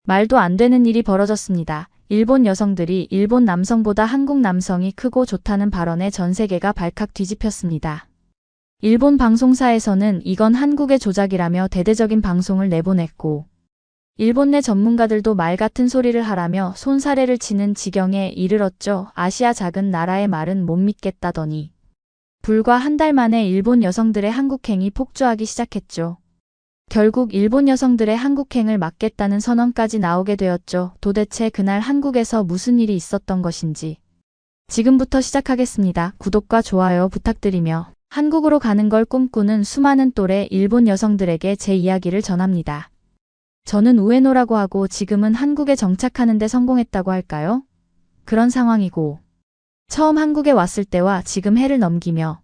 말도 안 되는 일이 벌어졌습니다. 일본 여성들이 일본 남성보다 한국 남성이 크고 좋다는 발언에 전 세계가 발칵 뒤집혔습니다. 일본 방송사에서는 이건 한국의 조작이라며 대대적인 방송을 내보냈고, 일본 내 전문가들도 말 같은 소리를 하라며 손사래를 치는 지경에 이르렀죠. 아시아 작은 나라의 말은 못 믿겠다더니 불과 한 달 만에 일본 여성들의 한국행이 폭주하기 시작했죠. 결국 일본 여성들의 한국행을 막겠다는 선언까지 나오게 되었죠. 도대체 그날 한국에서 무슨 일이 있었던 것인지 지금부터 시작하겠습니다. 구독과 좋아요 부탁드리며 한국으로 가는 걸 꿈꾸는 수많은 또래 일본 여성들에게 제 이야기를 전합니다. 저는 우에노라고 하고 지금은 한국에 정착하는 데 성공했다고 할까요? 그런 상황이고, 처음 한국에 왔을 때와 지금 해를 넘기며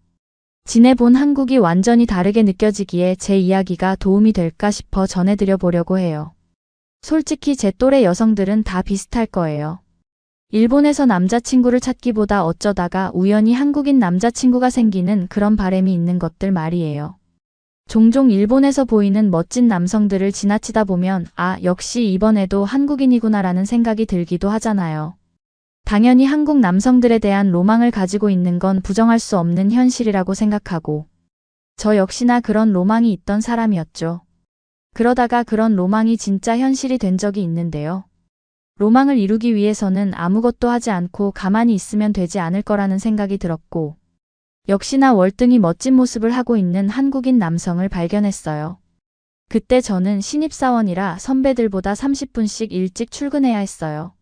지내본 한국이 완전히 다르게 느껴지기에 제 이야기가 도움이 될까 싶어 전해드려 보려고 해요. 솔직히 제 또래 여성들은 다 비슷할 거예요. 일본에서 남자친구를 찾기보다 어쩌다가 우연히 한국인 남자친구가 생기는 그런 바람이 있는 것들 말이에요. 종종 일본에서 보이는 멋진 남성들을 지나치다 보면 아, 역시 이번에도 한국인이구나라는 생각이 들기도 하잖아요. 당연히 한국 남성들에 대한 로망을 가지고 있는 건 부정할 수 없는 현실이라고 생각하고, 저 역시나 그런 로망이 있던 사람이었죠. 그러다가 그런 로망이 진짜 현실이 된 적이 있는데요. 로망을 이루기 위해서는 아무것도 하지 않고 가만히 있으면 되지 않을 거라는 생각이 들었고, 역시나 월등히 멋진 모습을 하고 있는 한국인 남성을 발견했어요. 그때 저는 신입사원이라 선배들보다 30분씩 일찍 출근해야 했어요.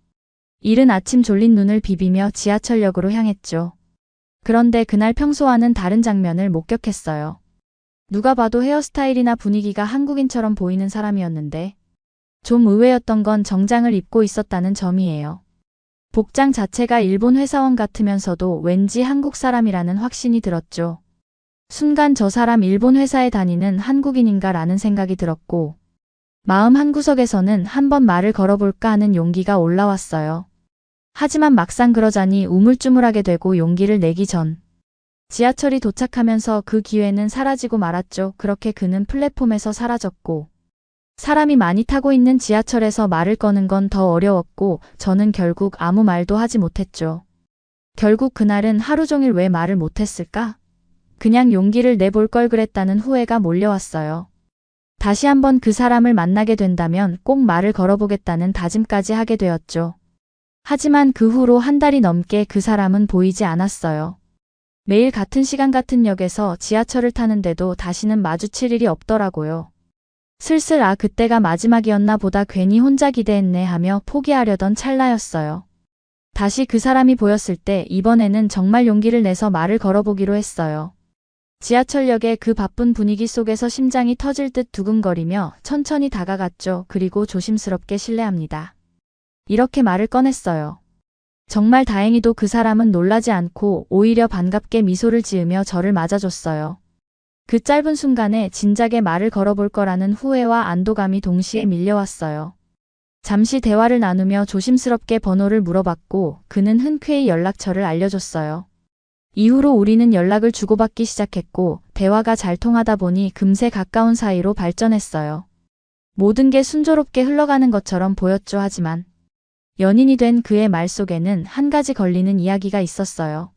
이른 아침 졸린 눈을 비비며 지하철역으로 향했죠. 그런데 그날 평소와는 다른 장면을 목격했어요. 누가 봐도 헤어스타일이나 분위기가 한국인처럼 보이는 사람이었는데 좀 의외였던 건 정장을 입고 있었다는 점이에요. 복장 자체가 일본 회사원 같으면서도 왠지 한국 사람이라는 확신이 들었죠. 순간 저 사람 일본 회사에 다니는 한국인인가 라는 생각이 들었고, 마음 한구석에서는 한번 말을 걸어볼까 하는 용기가 올라왔어요. 하지만 막상 그러자니 우물쭈물하게 되고 용기를 내기 전 지하철이 도착하면서 그 기회는 사라지고 말았죠. 그렇게 그는 플랫폼에서 사라졌고, 사람이 많이 타고 있는 지하철에서 말을 거는 건 더 어려웠고 저는 결국 아무 말도 하지 못했죠. 결국 그날은 하루 종일 왜 말을 못했을까? 그냥 용기를 내볼 걸 그랬다는 후회가 몰려왔어요. 다시 한번 그 사람을 만나게 된다면 꼭 말을 걸어보겠다는 다짐까지 하게 되었죠. 하지만 그 후로 한 달이 넘게 그 사람은 보이지 않았어요. 매일 같은 시간 같은 역에서 지하철을 타는데도 다시는 마주칠 일이 없더라고요. 슬슬 아, 그때가 마지막이었나 보다, 괜히 혼자 기대했네 하며 포기하려던 찰나였어요. 다시 그 사람이 보였을 때 이번에는 정말 용기를 내서 말을 걸어보기로 했어요. 지하철역의 그 바쁜 분위기 속에서 심장이 터질 듯 두근거리며 천천히 다가갔죠. 그리고 조심스럽게 실례합니다. 이렇게 말을 꺼냈어요. 정말 다행히도 그 사람은 놀라지 않고 오히려 반갑게 미소를 지으며 저를 맞아줬어요. 그 짧은 순간에 진작에 말을 걸어볼 거라는 후회와 안도감이 동시에 밀려왔어요. 잠시 대화를 나누며 조심스럽게 번호를 물어봤고 그는 흔쾌히 연락처를 알려줬어요. 이후로 우리는 연락을 주고받기 시작했고 대화가 잘 통하다 보니 금세 가까운 사이로 발전했어요. 모든 게 순조롭게 흘러가는 것처럼 보였죠. 하지만 연인이 된 그의 말 속에는 한 가지 걸리는 이야기가 있었어요.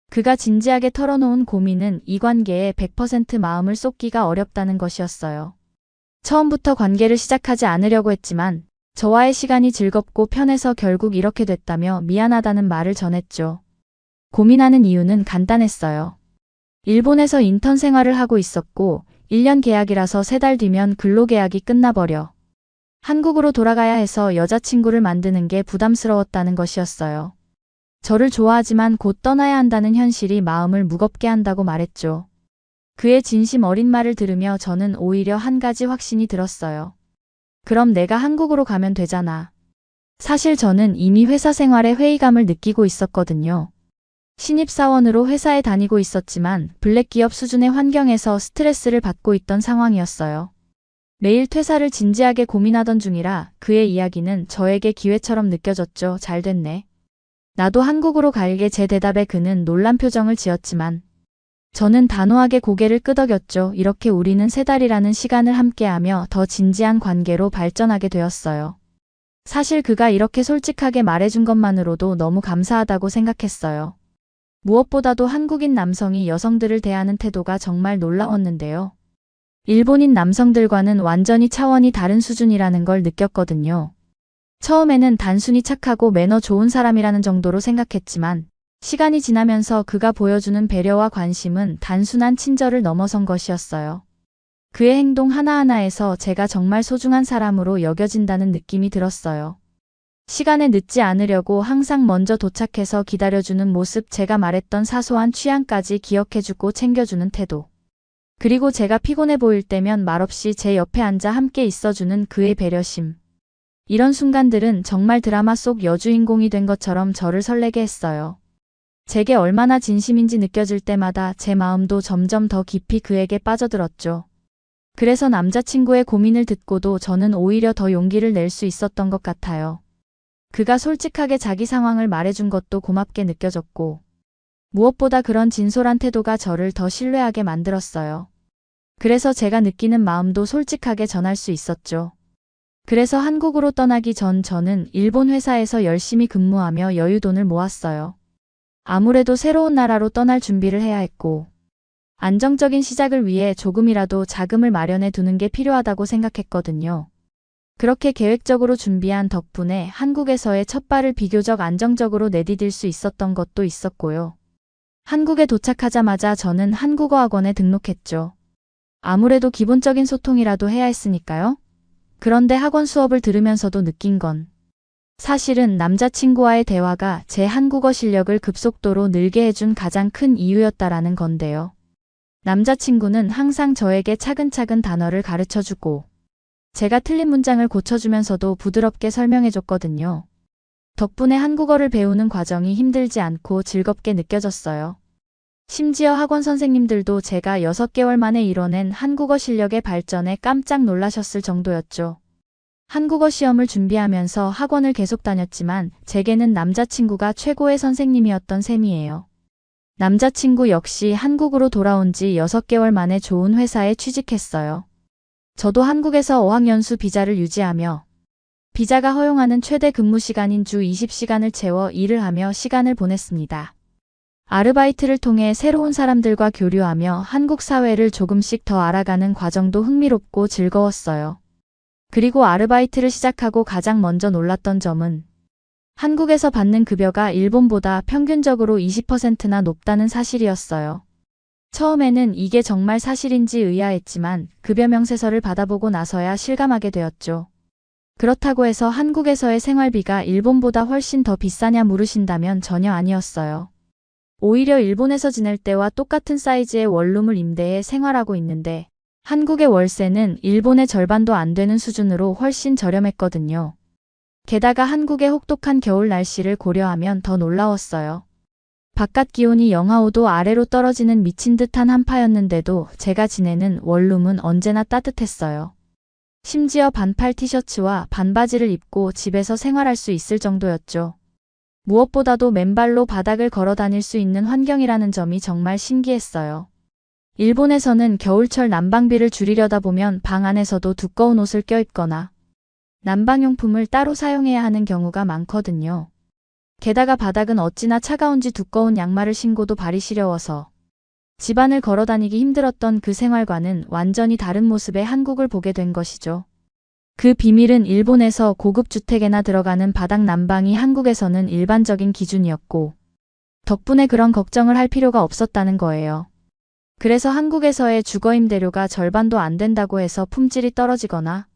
그가 진지하게 털어놓은 고민은 이 관계에 100% 마음을 쏟기가 어렵다는 것이었어요. 처음부터 관계를 시작하지 않으려고 했지만 저와의 시간이 즐겁고 편해서 결국 이렇게 됐다며 미안하다는 말을 전했죠. 고민하는 이유는 간단했어요. 일본에서 인턴 생활을 하고 있었고 1년 계약이라서 3달 뒤면 근로계약이 끝나버려 한국으로 돌아가야 해서 여자친구를 만드는 게 부담스러웠다는 것이었어요. 저를 좋아하지만 곧 떠나야 한다는 현실이 마음을 무겁게 한다고 말했죠. 그의 진심 어린 말을 들으며 저는 오히려 한 가지 확신이 들었어요. 그럼 내가 한국으로 가면 되잖아. 사실 저는 이미 회사 생활에 회의감을 느끼고 있었거든요. 신입사원으로 회사에 다니고 있었지만 블랙기업 수준의 환경에서 스트레스를 받고 있던 상황이었어요. 매일 퇴사를 진지하게 고민하던 중이라 그의 이야기는 저에게 기회처럼 느껴졌죠. 잘 됐네. 나도 한국으로 갈게. 제 대답에 그는 놀란 표정을 지었지만 저는 단호하게 고개를 끄덕였죠. 이렇게 우리는 3달이라는 시간을 함께하며 더 진지한 관계로 발전하게 되었어요. 사실 그가 이렇게 솔직하게 말해준 것만으로도 너무 감사하다고 생각했어요. 무엇보다도 한국인 남성이 여성들을 대하는 태도가 정말 놀라웠는데요. 일본인 남성들과는 완전히 차원이 다른 수준이라는 걸 느꼈거든요. 처음에는 단순히 착하고 매너 좋은 사람이라는 정도로 생각했지만 시간이 지나면서 그가 보여주는 배려와 관심은 단순한 친절을 넘어선 것이었어요. 그의 행동 하나하나에서 제가 정말 소중한 사람으로 여겨진다는 느낌이 들었어요. 시간에 늦지 않으려고 항상 먼저 도착해서 기다려주는 모습, 제가 말했던 사소한 취향까지 기억해주고 챙겨주는 태도. 그리고 제가 피곤해 보일 때면 말없이 제 옆에 앉아 함께 있어주는 그의 배려심. 이런 순간들은 정말 드라마 속 여주인공이 된 것처럼 저를 설레게 했어요. 제게 얼마나 진심인지 느껴질 때마다 제 마음도 점점 더 깊이 그에게 빠져들었죠. 그래서 남자친구의 고민을 듣고도 저는 오히려 더 용기를 낼 수 있었던 것 같아요. 그가 솔직하게 자기 상황을 말해준 것도 고맙게 느껴졌고, 무엇보다 그런 진솔한 태도가 저를 더 신뢰하게 만들었어요. 그래서 제가 느끼는 마음도 솔직하게 전할 수 있었죠. 그래서 한국으로 떠나기 전 저는 일본 회사에서 열심히 근무하며 여유돈을 모았어요. 아무래도 새로운 나라로 떠날 준비를 해야 했고, 안정적인 시작을 위해 조금이라도 자금을 마련해 두는 게 필요하다고 생각했거든요. 그렇게 계획적으로 준비한 덕분에 한국에서의 첫 발을 비교적 안정적으로 내디딜 수 있었던 것도 있었고요. 한국에 도착하자마자 저는 한국어 학원에 등록했죠. 아무래도 기본적인 소통이라도 해야 했으니까요. 그런데 학원 수업을 들으면서도 느낀 건 사실은 남자친구와의 대화가 제 한국어 실력을 급속도로 늘게 해준 가장 큰 이유였다라는 건데요. 남자친구는 항상 저에게 차근차근 단어를 가르쳐주고 제가 틀린 문장을 고쳐주면서도 부드럽게 설명해줬거든요. 덕분에 한국어를 배우는 과정이 힘들지 않고 즐겁게 느껴졌어요. 심지어 학원 선생님들도 제가 6개월 만에 이뤄낸 한국어 실력의 발전에 깜짝 놀라셨을 정도였죠. 한국어 시험을 준비하면서 학원을 계속 다녔지만 제게는 남자친구가 최고의 선생님이었던 셈이에요. 남자친구 역시 한국으로 돌아온 지 6개월 만에 좋은 회사에 취직했어요. 저도 한국에서 어학연수 비자를 유지하며 비자가 허용하는 최대 근무 시간인 주 20시간을 채워 일을 하며 시간을 보냈습니다. 아르바이트를 통해 새로운 사람들과 교류하며 한국 사회를 조금씩 더 알아가는 과정도 흥미롭고 즐거웠어요. 그리고 아르바이트를 시작하고 가장 먼저 놀랐던 점은 한국에서 받는 급여가 일본보다 평균적으로 20%나 높다는 사실이었어요. 처음에는 이게 정말 사실인지 의아했지만 급여 명세서를 받아보고 나서야 실감하게 되었죠. 그렇다고 해서 한국에서의 생활비가 일본보다 훨씬 더 비싸냐 물으신다면 전혀 아니었어요. 오히려 일본에서 지낼 때와 똑같은 사이즈의 원룸을 임대해 생활하고 있는데 한국의 월세는 일본의 절반도 안 되는 수준으로 훨씬 저렴했거든요. 게다가 한국의 혹독한 겨울 날씨를 고려하면 더 놀라웠어요. 바깥 기온이 영하 5도 아래로 떨어지는 미친 듯한 한파였는데도 제가 지내는 원룸은 언제나 따뜻했어요. 심지어 반팔 티셔츠와 반바지를 입고 집에서 생활할 수 있을 정도였죠. 무엇보다도 맨발로 바닥을 걸어 다닐 수 있는 환경이라는 점이 정말 신기했어요. 일본에서는 겨울철 난방비를 줄이려다 보면 방 안에서도 두꺼운 옷을 껴입거나 난방용품을 따로 사용해야 하는 경우가 많거든요. 게다가 바닥은 어찌나 차가운지 두꺼운 양말을 신고도 발이 시려워서 집안을 걸어 다니기 힘들었던 그 생활과는 완전히 다른 모습의 한국을 보게 된 것이죠. 그 비밀은 일본에서 고급 주택에나 들어가는 바닥 난방이 한국에서는 일반적인 기준이었고 덕분에 그런 걱정을 할 필요가 없었다는 거예요. 그래서 한국에서의 주거임대료가 절반도 안 된다고 해서 품질이 떨어지거나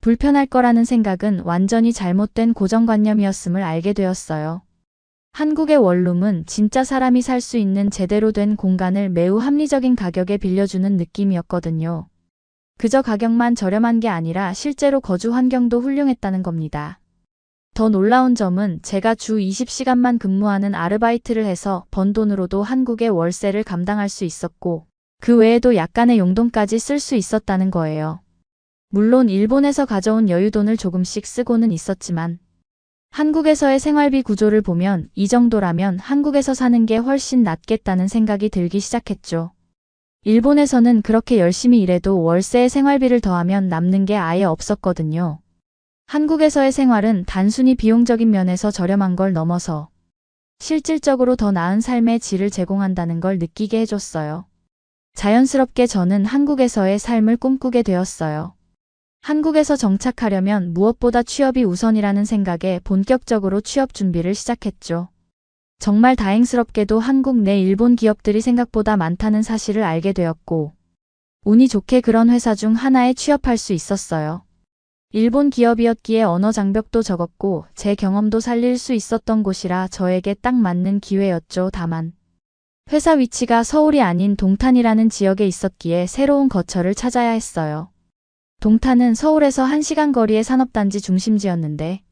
불편할 거라는 생각은 완전히 잘못된 고정관념이었음을 알게 되었어요. 한국의 원룸은 진짜 사람이 살 수 있는 제대로 된 공간을 매우 합리적인 가격에 빌려주는 느낌이었거든요. 그저 가격만 저렴한 게 아니라 실제로 거주 환경도 훌륭했다는 겁니다. 더 놀라운 점은 제가 주 20시간만 근무하는 아르바이트를 해서 번 돈으로도 한국의 월세를 감당할 수 있었고 그 외에도 약간의 용돈까지 쓸 수 있었다는 거예요. 물론 일본에서 가져온 여유돈을 조금씩 쓰고는 있었지만 한국에서의 생활비 구조를 보면 이 정도라면 한국에서 사는 게 훨씬 낫겠다는 생각이 들기 시작했죠. 일본에서는 그렇게 열심히 일해도 월세에 생활비를 더하면 남는 게 아예 없었거든요. 한국에서의 생활은 단순히 비용적인 면에서 저렴한 걸 넘어서 실질적으로 더 나은 삶의 질을 제공한다는 걸 느끼게 해줬어요. 자연스럽게 저는 한국에서의 삶을 꿈꾸게 되었어요. 한국에서 정착하려면 무엇보다 취업이 우선이라는 생각에 본격적으로 취업 준비를 시작했죠. 정말 다행스럽게도 한국 내 일본 기업들이 생각보다 많다는 사실을 알게 되었고, 운이 좋게 그런 회사 중 하나에 취업할 수 있었어요. 일본 기업이었기에 언어 장벽도 적었고 제 경험도 살릴 수 있었던 곳이라 저에게 딱 맞는 기회였죠. 다만 회사 위치가 서울이 아닌 동탄이라는 지역에 있었기에 새로운 거처를 찾아야 했어요. 동탄은 서울에서 1시간 거리의 산업단지 중심지였는데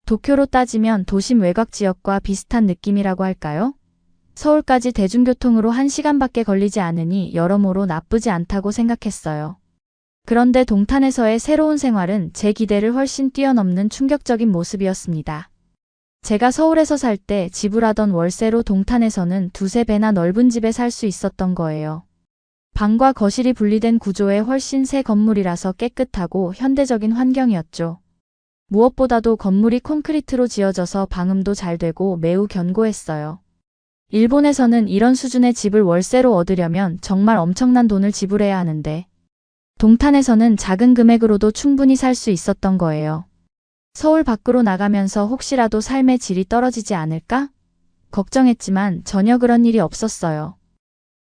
도쿄로 따지면 도심 외곽 지역과 비슷한 느낌이라고 할까요? 서울까지 대중교통으로 1시간밖에 걸리지 않으니 여러모로 나쁘지 않다고 생각했어요. 그런데 동탄에서의 새로운 생활은 제 기대를 훨씬 뛰어넘는 충격적인 모습이었습니다. 제가 서울에서 살 때 지불하던 월세로 동탄에서는 두세 배나 넓은 집에 살 수 있었던 거예요. 방과 거실이 분리된 구조의 훨씬 새 건물이라서 깨끗하고 현대적인 환경이었죠. 무엇보다도 건물이 콘크리트로 지어져서 방음도 잘 되고 매우 견고했어요. 일본에서는 이런 수준의 집을 월세로 얻으려면 정말 엄청난 돈을 지불해야 하는데 동탄에서는 작은 금액으로도 충분히 살 수 있었던 거예요. 서울 밖으로 나가면서 혹시라도 삶의 질이 떨어지지 않을까? 걱정했지만 전혀 그런 일이 없었어요.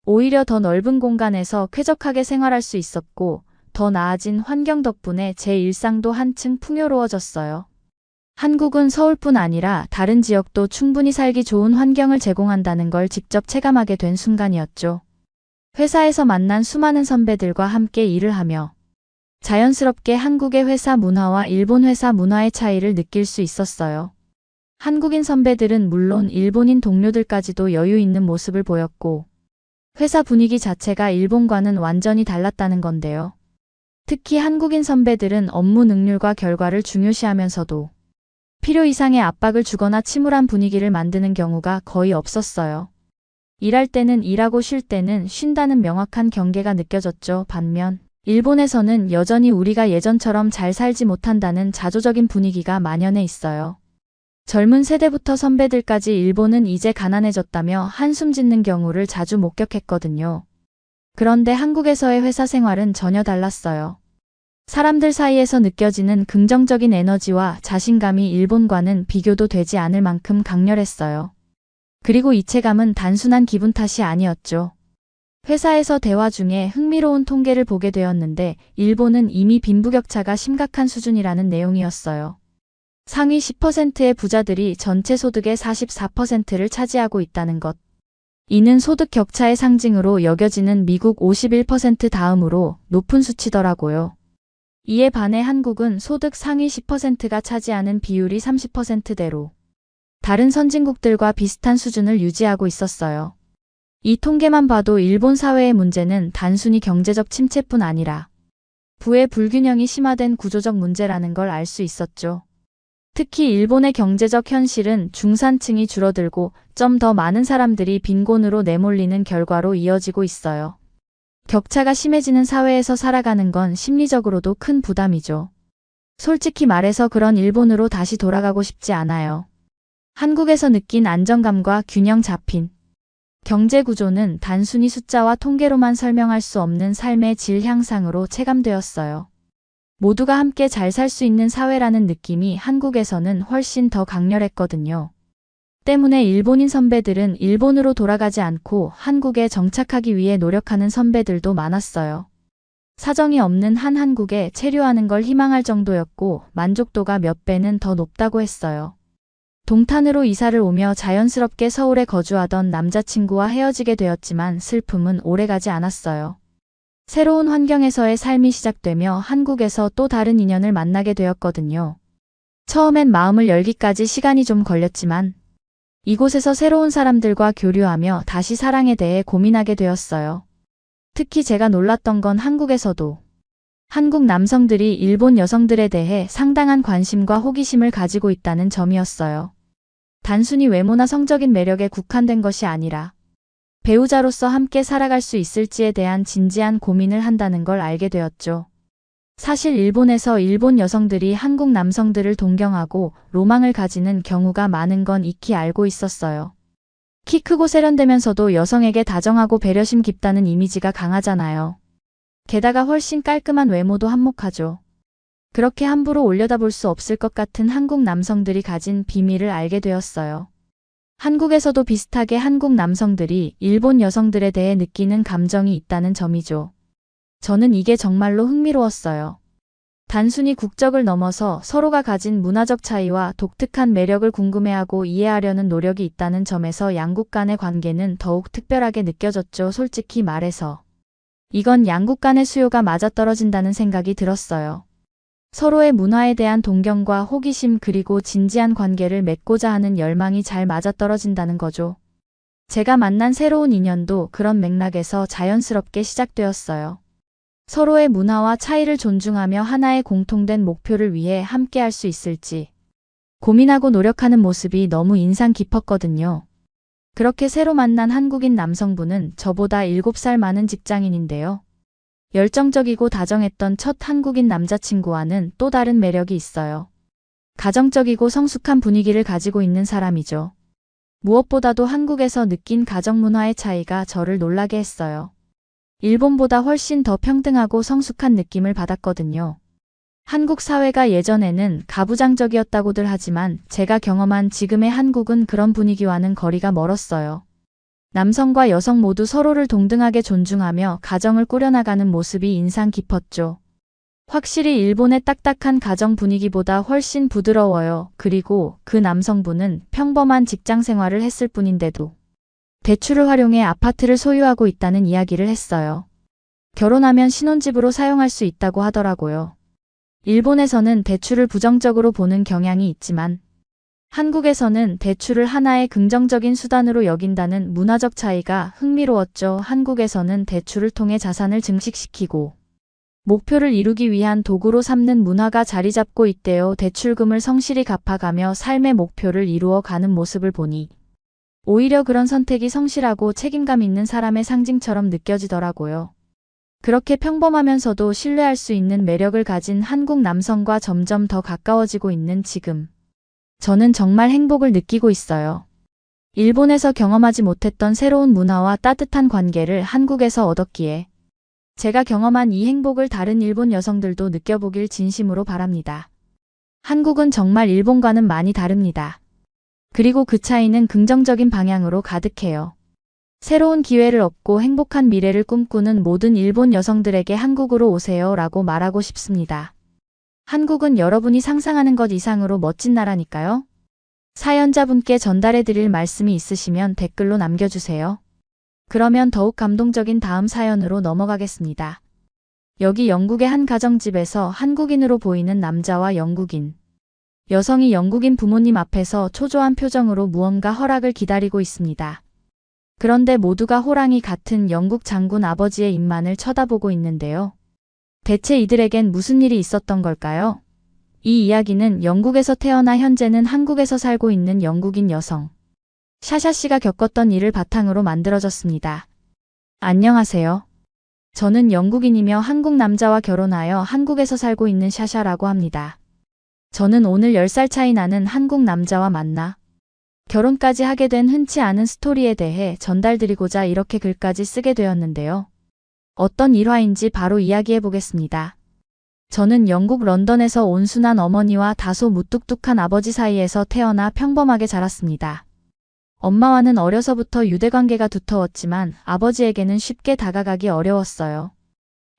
오히려 더 넓은 공간에서 쾌적하게 생활할 수 있었고 더 나아진 환경 덕분에 제 일상도 한층 풍요로워졌어요. 한국은 서울뿐 아니라 다른 지역도 충분히 살기 좋은 환경을 제공한다는 걸 직접 체감하게 된 순간이었죠. 회사에서 만난 수많은 선배들과 함께 일을 하며 자연스럽게 한국의 회사 문화와 일본 회사 문화의 차이를 느낄 수 있었어요. 한국인 선배들은 물론 일본인 동료들까지도 여유 있는 모습을 보였고 회사 분위기 자체가 일본과는 완전히 달랐다는 건데요. 특히 한국인 선배들은 업무 능률과 결과를 중요시하면서도 필요 이상의 압박을 주거나 침울한 분위기를 만드는 경우가 거의 없었어요. 일할 때는 일하고 쉴 때는 쉰다는 명확한 경계가 느껴졌죠. 반면 일본에서는 여전히 우리가 예전처럼 잘 살지 못한다는 자조적인 분위기가 만연해 있어요. 젊은 세대부터 선배들까지 일본은 이제 가난해졌다며 한숨 짓는 경우를 자주 목격했거든요. 그런데 한국에서의 회사 생활은 전혀 달랐어요. 사람들 사이에서 느껴지는 긍정적인 에너지와 자신감이 일본과는 비교도 되지 않을 만큼 강렬했어요. 그리고 이체감은 단순한 기분 탓이 아니었죠. 회사에서 대화 중에 흥미로운 통계를 보게 되었는데 일본은 이미 빈부격차가 심각한 수준이라는 내용이었어요. 상위 10%의 부자들이 전체 소득의 44%를 차지하고 있다는 것. 이는 소득 격차의 상징으로 여겨지는 미국 51% 다음으로 높은 수치더라고요. 이에 반해 한국은 소득 상위 10%가 차지하는 비율이 30%대로 다른 선진국들과 비슷한 수준을 유지하고 있었어요. 이 통계만 봐도 일본 사회의 문제는 단순히 경제적 침체뿐 아니라 부의 불균형이 심화된 구조적 문제라는 걸 알 수 있었죠. 특히 일본의 경제적 현실은 중산층이 줄어들고 좀 더 많은 사람들이 빈곤으로 내몰리는 결과로 이어지고 있어요. 격차가 심해지는 사회에서 살아가는 건 심리적으로도 큰 부담이죠. 솔직히 말해서 그런 일본으로 다시 돌아가고 싶지 않아요. 한국에서 느낀 안정감과 균형 잡힌 경제 구조는 단순히 숫자와 통계로만 설명할 수 없는 삶의 질 향상으로 체감되었어요. 모두가 함께 잘 살 수 있는 사회라는 느낌이 한국에서는 훨씬 더 강렬했거든요. 때문에 일본인 선배들은 일본으로 돌아가지 않고 한국에 정착하기 위해 노력하는 선배들도 많았어요. 사정이 없는 한국에 체류하는 걸 희망할 정도였고 만족도가 몇 배는 더 높다고 했어요. 동탄으로 이사를 오며 자연스럽게 서울에 거주하던 남자친구와 헤어지게 되었지만 슬픔은 오래가지 않았어요. 새로운 환경에서의 삶이 시작되며 한국에서 또 다른 인연을 만나게 되었거든요. 처음엔 마음을 열기까지 시간이 좀 걸렸지만 이곳에서 새로운 사람들과 교류하며 다시 사랑에 대해 고민하게 되었어요. 특히 제가 놀랐던 건 한국에서도 한국 남성들이 일본 여성들에 대해 상당한 관심과 호기심을 가지고 있다는 점이었어요. 단순히 외모나 성적인 매력에 국한된 것이 아니라 배우자로서 함께 살아갈 수 있을지에 대한 진지한 고민을 한다는 걸 알게 되었죠. 사실 일본에서 일본 여성들이 한국 남성들을 동경하고 로망을 가지는 경우가 많은 건 익히 알고 있었어요. 키 크고 세련되면서도 여성에게 다정하고 배려심 깊다는 이미지가 강하잖아요. 게다가 훨씬 깔끔한 외모도 한몫하죠. 그렇게 함부로 올려다볼 수 없을 것 같은 한국 남성들이 가진 비밀을 알게 되었어요. 한국에서도 비슷하게 한국 남성들이 일본 여성들에 대해 느끼는 감정이 있다는 점이죠. 저는 이게 정말로 흥미로웠어요. 단순히 국적을 넘어서 서로가 가진 문화적 차이와 독특한 매력을 궁금해하고 이해하려는 노력이 있다는 점에서 양국 간의 관계는 더욱 특별하게 느껴졌죠. 솔직히 말해서. 이건 양국 간의 수요가 맞아떨어진다는 생각이 들었어요. 서로의 문화에 대한 동경과 호기심 그리고 진지한 관계를 맺고자 하는 열망이 잘 맞아떨어진다는 거죠. 제가 만난 새로운 인연도 그런 맥락에서 자연스럽게 시작되었어요. 서로의 문화와 차이를 존중하며 하나의 공통된 목표를 위해 함께할 수 있을지 고민하고 노력하는 모습이 너무 인상 깊었거든요. 그렇게 새로 만난 한국인 남성분은 저보다 7살 많은 직장인인데요. 열정적이고 다정했던 첫 한국인 남자친구와는 또 다른 매력이 있어요. 가정적이고 성숙한 분위기를 가지고 있는 사람이죠. 무엇보다도 한국에서 느낀 가정 문화의 차이가 저를 놀라게 했어요. 일본보다 훨씬 더 평등하고 성숙한 느낌을 받았거든요. 한국 사회가 예전에는 가부장적이었다고들 하지만 제가 경험한 지금의 한국은 그런 분위기와는 거리가 멀었어요. 남성과 여성 모두 서로를 동등하게 존중하며 가정을 꾸려나가는 모습이 인상 깊었죠. 확실히 일본의 딱딱한 가정 분위기보다 훨씬 부드러워요. 그리고 그 남성분은 평범한 직장 생활을 했을 뿐인데도 대출을 활용해 아파트를 소유하고 있다는 이야기를 했어요. 결혼하면 신혼집으로 사용할 수 있다고 하더라고요. 일본에서는 대출을 부정적으로 보는 경향이 있지만 한국에서는 대출을 하나의 긍정적인 수단으로 여긴다는 문화적 차이가 흥미로웠죠. 한국에서는 대출을 통해 자산을 증식시키고 목표를 이루기 위한 도구로 삼는 문화가 자리 잡고 있대요. 대출금을 성실히 갚아가며 삶의 목표를 이루어 가는 모습을 보니 오히려 그런 선택이 성실하고 책임감 있는 사람의 상징처럼 느껴지더라고요. 그렇게 평범하면서도 신뢰할 수 있는 매력을 가진 한국 남성과 점점 더 가까워지고 있는 지금. 저는 정말 행복을 느끼고 있어요. 일본에서 경험하지 못했던 새로운 문화와 따뜻한 관계를 한국에서 얻었기에 제가 경험한 이 행복을 다른 일본 여성들도 느껴보길 진심으로 바랍니다. 한국은 정말 일본과는 많이 다릅니다. 그리고 그 차이는 긍정적인 방향으로 가득해요. 새로운 기회를 얻고 행복한 미래를 꿈꾸는 모든 일본 여성들에게 한국으로 오세요 라고 말하고 싶습니다. 한국은 여러분이 상상하는 것 이상으로 멋진 나라니까요. 사연자분께 전달해 드릴 말씀이 있으시면 댓글로 남겨주세요. 그러면 더욱 감동적인 다음 사연으로 넘어가겠습니다. 여기 영국의 한 가정집에서 한국인으로 보이는 남자와 영국인 여성이 영국인 부모님 앞에서 초조한 표정으로 무언가 허락을 기다리고 있습니다. 그런데 모두가 호랑이 같은 영국 장군 아버지의 입만을 쳐다보고 있는데요. 대체 이들에겐 무슨 일이 있었던 걸까요? 이 이야기는 영국에서 태어나 현재는 한국에서 살고 있는 영국인 여성 샤샤 씨가 겪었던 일을 바탕으로 만들어졌습니다. 안녕하세요. 저는 영국인이며 한국 남자와 결혼하여 한국에서 살고 있는 샤샤라고 합니다. 저는 오늘 10살 차이 나는 한국 남자와 만나 결혼까지 하게 된 흔치 않은 스토리에 대해 전달드리고자 이렇게 글까지 쓰게 되었는데요. 어떤 일화인지 바로 이야기해 보겠습니다. 저는 영국 런던에서 온순한 어머니와 다소 무뚝뚝한 아버지 사이에서 태어나 평범하게 자랐습니다. 엄마와는 어려서부터 유대관계가 두터웠지만 아버지에게는 쉽게 다가가기 어려웠어요.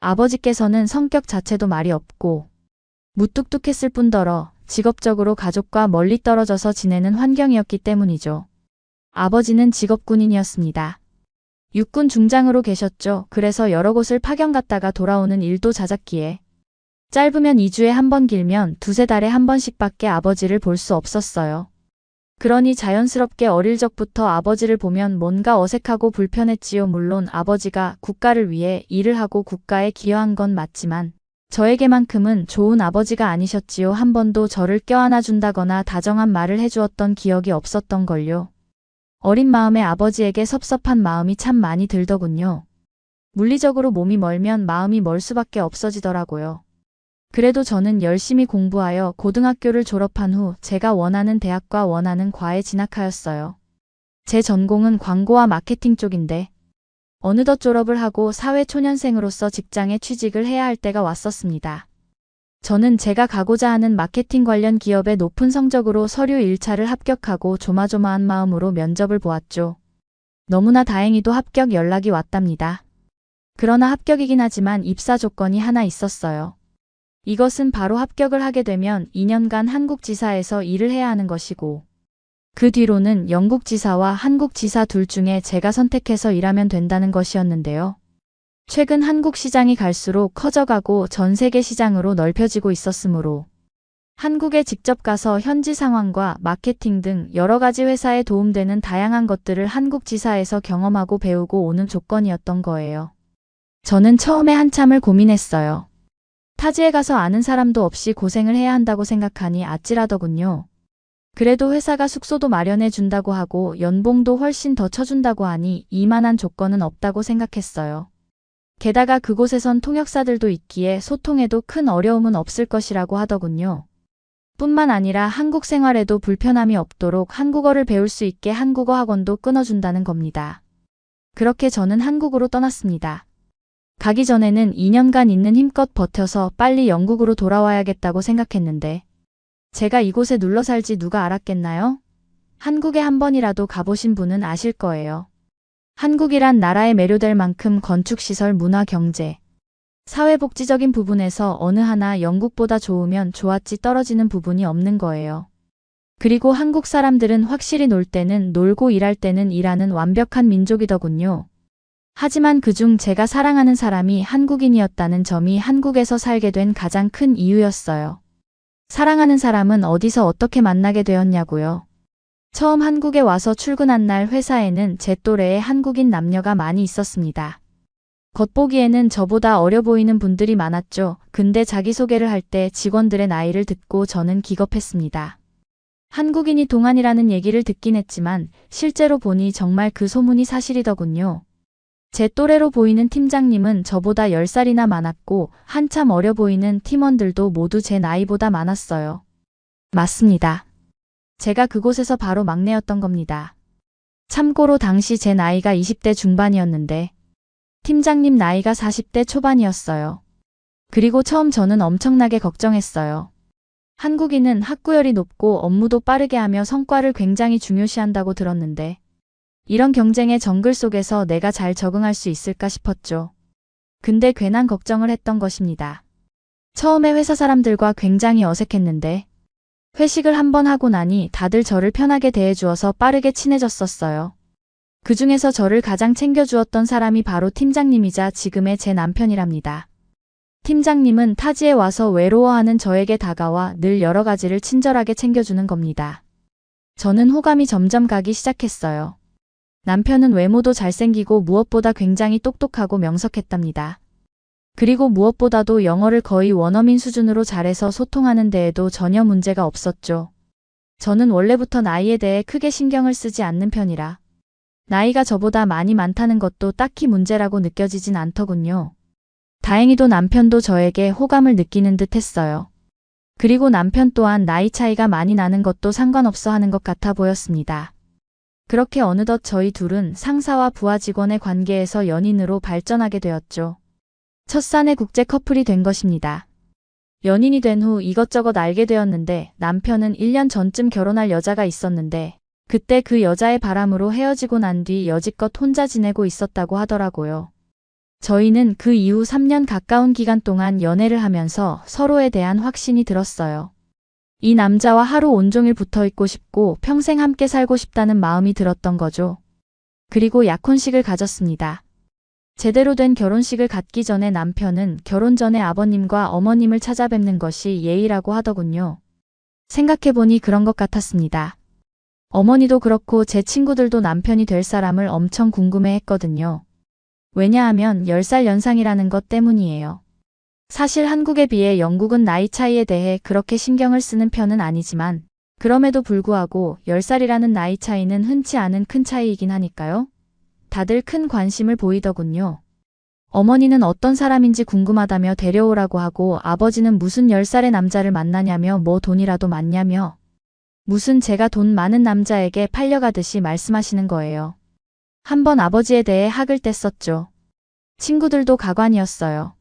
아버지께서는 성격 자체도 말이 없고 무뚝뚝했을 뿐더러 직업적으로 가족과 멀리 떨어져서 지내는 환경이었기 때문이죠. 아버지는 직업 군인이었습니다. 육군 중장으로 계셨죠. 그래서 여러 곳을 파견 갔다가 돌아오는 일도 잦았기에 짧으면 2주에 한 번 길면 2~3달에 한 번씩밖에 아버지를 볼 수 없었어요. 그러니 자연스럽게 어릴 적부터 아버지를 보면 뭔가 어색하고 불편했지요. 물론 아버지가 국가를 위해 일을 하고 국가에 기여한 건 맞지만 저에게만큼은 좋은 아버지가 아니셨지요. 한 번도 저를 껴안아준다거나 다정한 말을 해주었던 기억이 없었던걸요. 어린 마음에 아버지에게 섭섭한 마음이 참 많이 들더군요. 물리적으로 몸이 멀면 마음이 멀 수밖에 없어지더라고요. 그래도 저는 열심히 공부하여 고등학교를 졸업한 후 제가 원하는 대학과 원하는 과에 진학하였어요. 제 전공은 광고와 마케팅 쪽인데 어느덧 졸업을 하고 사회초년생으로서 직장에 취직을 해야 할 때가 왔었습니다. 저는 제가 가고자 하는 마케팅 관련 기업의 높은 성적으로 서류 1차를 합격하고 조마조마한 마음으로 면접을 보았죠. 너무나 다행히도 합격 연락이 왔답니다. 그러나 합격이긴 하지만 입사 조건이 하나 있었어요. 이것은 바로 합격을 하게 되면 2년간 한국 지사에서 일을 해야 하는 것이고 그 뒤로는 영국 지사와 한국 지사 둘 중에 제가 선택해서 일하면 된다는 것이었는데요. 최근 한국 시장이 갈수록 커져가고 전 세계 시장으로 넓혀지고 있었으므로 한국에 직접 가서 현지 상황과 마케팅 등 여러 가지 회사에 도움되는 다양한 것들을 한국 지사에서 경험하고 배우고 오는 조건이었던 거예요. 저는 처음에 한참을 고민했어요. 타지에 가서 아는 사람도 없이 고생을 해야 한다고 생각하니 아찔하더군요. 그래도 회사가 숙소도 마련해 준다고 하고 연봉도 훨씬 더 쳐준다고 하니 이만한 조건은 없다고 생각했어요. 게다가 그곳에선 통역사들도 있기에 소통에도 큰 어려움은 없을 것이라고 하더군요. 뿐만 아니라 한국 생활에도 불편함이 없도록 한국어를 배울 수 있게 한국어 학원도 끊어준다는 겁니다. 그렇게 저는 한국으로 떠났습니다. 가기 전에는 2년간 있는 힘껏 버텨서 빨리 영국으로 돌아와야겠다고 생각했는데 제가 이곳에 눌러 살지 누가 알았겠나요? 한국에 한 번이라도 가보신 분은 아실 거예요. 한국이란 나라에 매료될 만큼 건축시설, 문화, 경제, 사회복지적인 부분에서 어느 하나 영국보다 좋으면 좋았지 떨어지는 부분이 없는 거예요. 그리고 한국 사람들은 확실히 놀 때는 놀고 일할 때는 일하는 완벽한 민족이더군요. 하지만 그중 제가 사랑하는 사람이 한국인이었다는 점이 한국에서 살게 된 가장 큰 이유였어요. 사랑하는 사람은 어디서 어떻게 만나게 되었냐고요. 처음 한국에 와서 출근한 날 회사에는 제 또래의 한국인 남녀가 많이 있었습니다. 겉보기에는 저보다 어려 보이는 분들이 많았죠. 근데 자기소개를 할 때 직원들의 나이를 듣고 저는 기겁했습니다. 한국인이 동안이라는 얘기를 듣긴 했지만 실제로 보니 정말 그 소문이 사실이더군요. 제 또래로 보이는 팀장님은 저보다 10살이나 많았고 한참 어려 보이는 팀원들도 모두 제 나이보다 많았어요. 맞습니다. 제가 그곳에서 바로 막내였던 겁니다. 참고로 당시 제 나이가 20대 중반이었는데 팀장님 나이가 40대 초반이었어요. 그리고 처음 저는 엄청나게 걱정했어요. 한국인은 학구열이 높고 업무도 빠르게 하며 성과를 굉장히 중요시한다고 들었는데 이런 경쟁의 정글 속에서 내가 잘 적응할 수 있을까 싶었죠. 근데 괜한 걱정을 했던 것입니다. 처음에 회사 사람들과 굉장히 어색했는데 회식을 한번 하고 나니 다들 저를 편하게 대해주어서 빠르게 친해졌었어요. 그 중에서 저를 가장 챙겨주었던 사람이 바로 팀장님이자 지금의 제 남편이랍니다. 팀장님은 타지에 와서 외로워하는 저에게 다가와 늘 여러 가지를 친절하게 챙겨주는 겁니다. 저는 호감이 점점 가기 시작했어요. 남편은 외모도 잘생기고 무엇보다 굉장히 똑똑하고 명석했답니다. 그리고 무엇보다도 영어를 거의 원어민 수준으로 잘해서 소통하는 데에도 전혀 문제가 없었죠. 저는 원래부터 나이에 대해 크게 신경을 쓰지 않는 편이라 나이가 저보다 많이 많다는 것도 딱히 문제라고 느껴지진 않더군요. 다행히도 남편도 저에게 호감을 느끼는 듯 했어요. 그리고 남편 또한 나이 차이가 많이 나는 것도 상관없어 하는 것 같아 보였습니다. 그렇게 어느덧 저희 둘은 상사와 부하 직원의 관계에서 연인으로 발전하게 되었죠. 첫 사내 국제 커플이 된 것입니다. 연인이 된 후 이것저것 알게 되었는데 남편은 1년 전쯤 결혼할 여자가 있었는데 그때 그 여자의 바람으로 헤어지고 난 뒤 여지껏 혼자 지내고 있었다고 하더라고요. 저희는 그 이후 3년 가까운 기간 동안 연애를 하면서 서로에 대한 확신이 들었어요. 이 남자와 하루 온종일 붙어있고 싶고 평생 함께 살고 싶다는 마음이 들었던 거죠. 그리고 약혼식을 가졌습니다. 제대로 된 결혼식을 갖기 전에 남편은 결혼 전에 아버님과 어머님을 찾아뵙는 것이 예의라고 하더군요. 생각해보니 그런 것 같았습니다. 어머니도 그렇고 제 친구들도 남편이 될 사람을 엄청 궁금해했거든요. 왜냐하면 10살 연상이라는 것 때문이에요. 사실 한국에 비해 영국은 나이 차이에 대해 그렇게 신경을 쓰는 편은 아니지만 그럼에도 불구하고 10살이라는 나이 차이는 흔치 않은 큰 차이이긴 하니까요. 다들 큰 관심을 보이더군요. 어머니는 어떤 사람인지 궁금하다며 데려오라고 하고 아버지는 무슨 10살의 남자를 만나냐며 뭐 돈이라도 많냐며 무슨 제가 돈 많은 남자에게 팔려가듯이 말씀하시는 거예요. 한번 아버지에 대해 학을 뗐었죠. 친구들도 가관이었어요.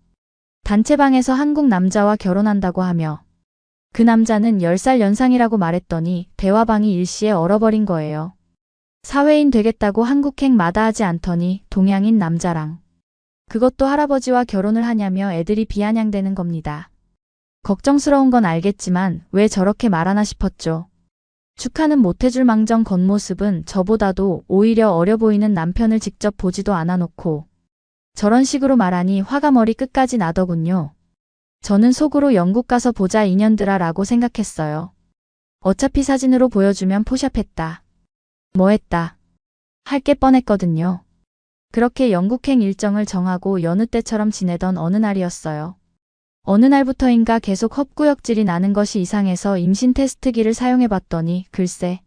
단체방에서 한국 남자와 결혼한다고 하며 그 남자는 10살 연상이라고 말했더니 대화방이 일시에 얼어버린 거예요. 사회인 되겠다고 한국행 마다하지 않더니 동양인 남자랑 그것도 할아버지와 결혼을 하냐며 애들이 비아냥대는 겁니다. 걱정스러운 건 알겠지만 왜 저렇게 말하나 싶었죠. 축하는 못해줄 망정 겉모습은 저보다도 오히려 어려 보이는 남편을 직접 보지도 않아 놓고 저런 식으로 말하니 화가 머리 끝까지 나더군요. 저는 속으로 영국 가서 보자 인연들아 라고 생각했어요. 어차피 사진으로 보여주면 포샵했다. 뭐했다. 할 게 뻔했거든요. 그렇게 영국행 일정을 정하고 여느 때처럼 지내던 어느 날이었어요. 어느 날부터인가 계속 헛구역질이 나는 것이 이상해서 임신 테스트기를 사용해봤더니 글쎄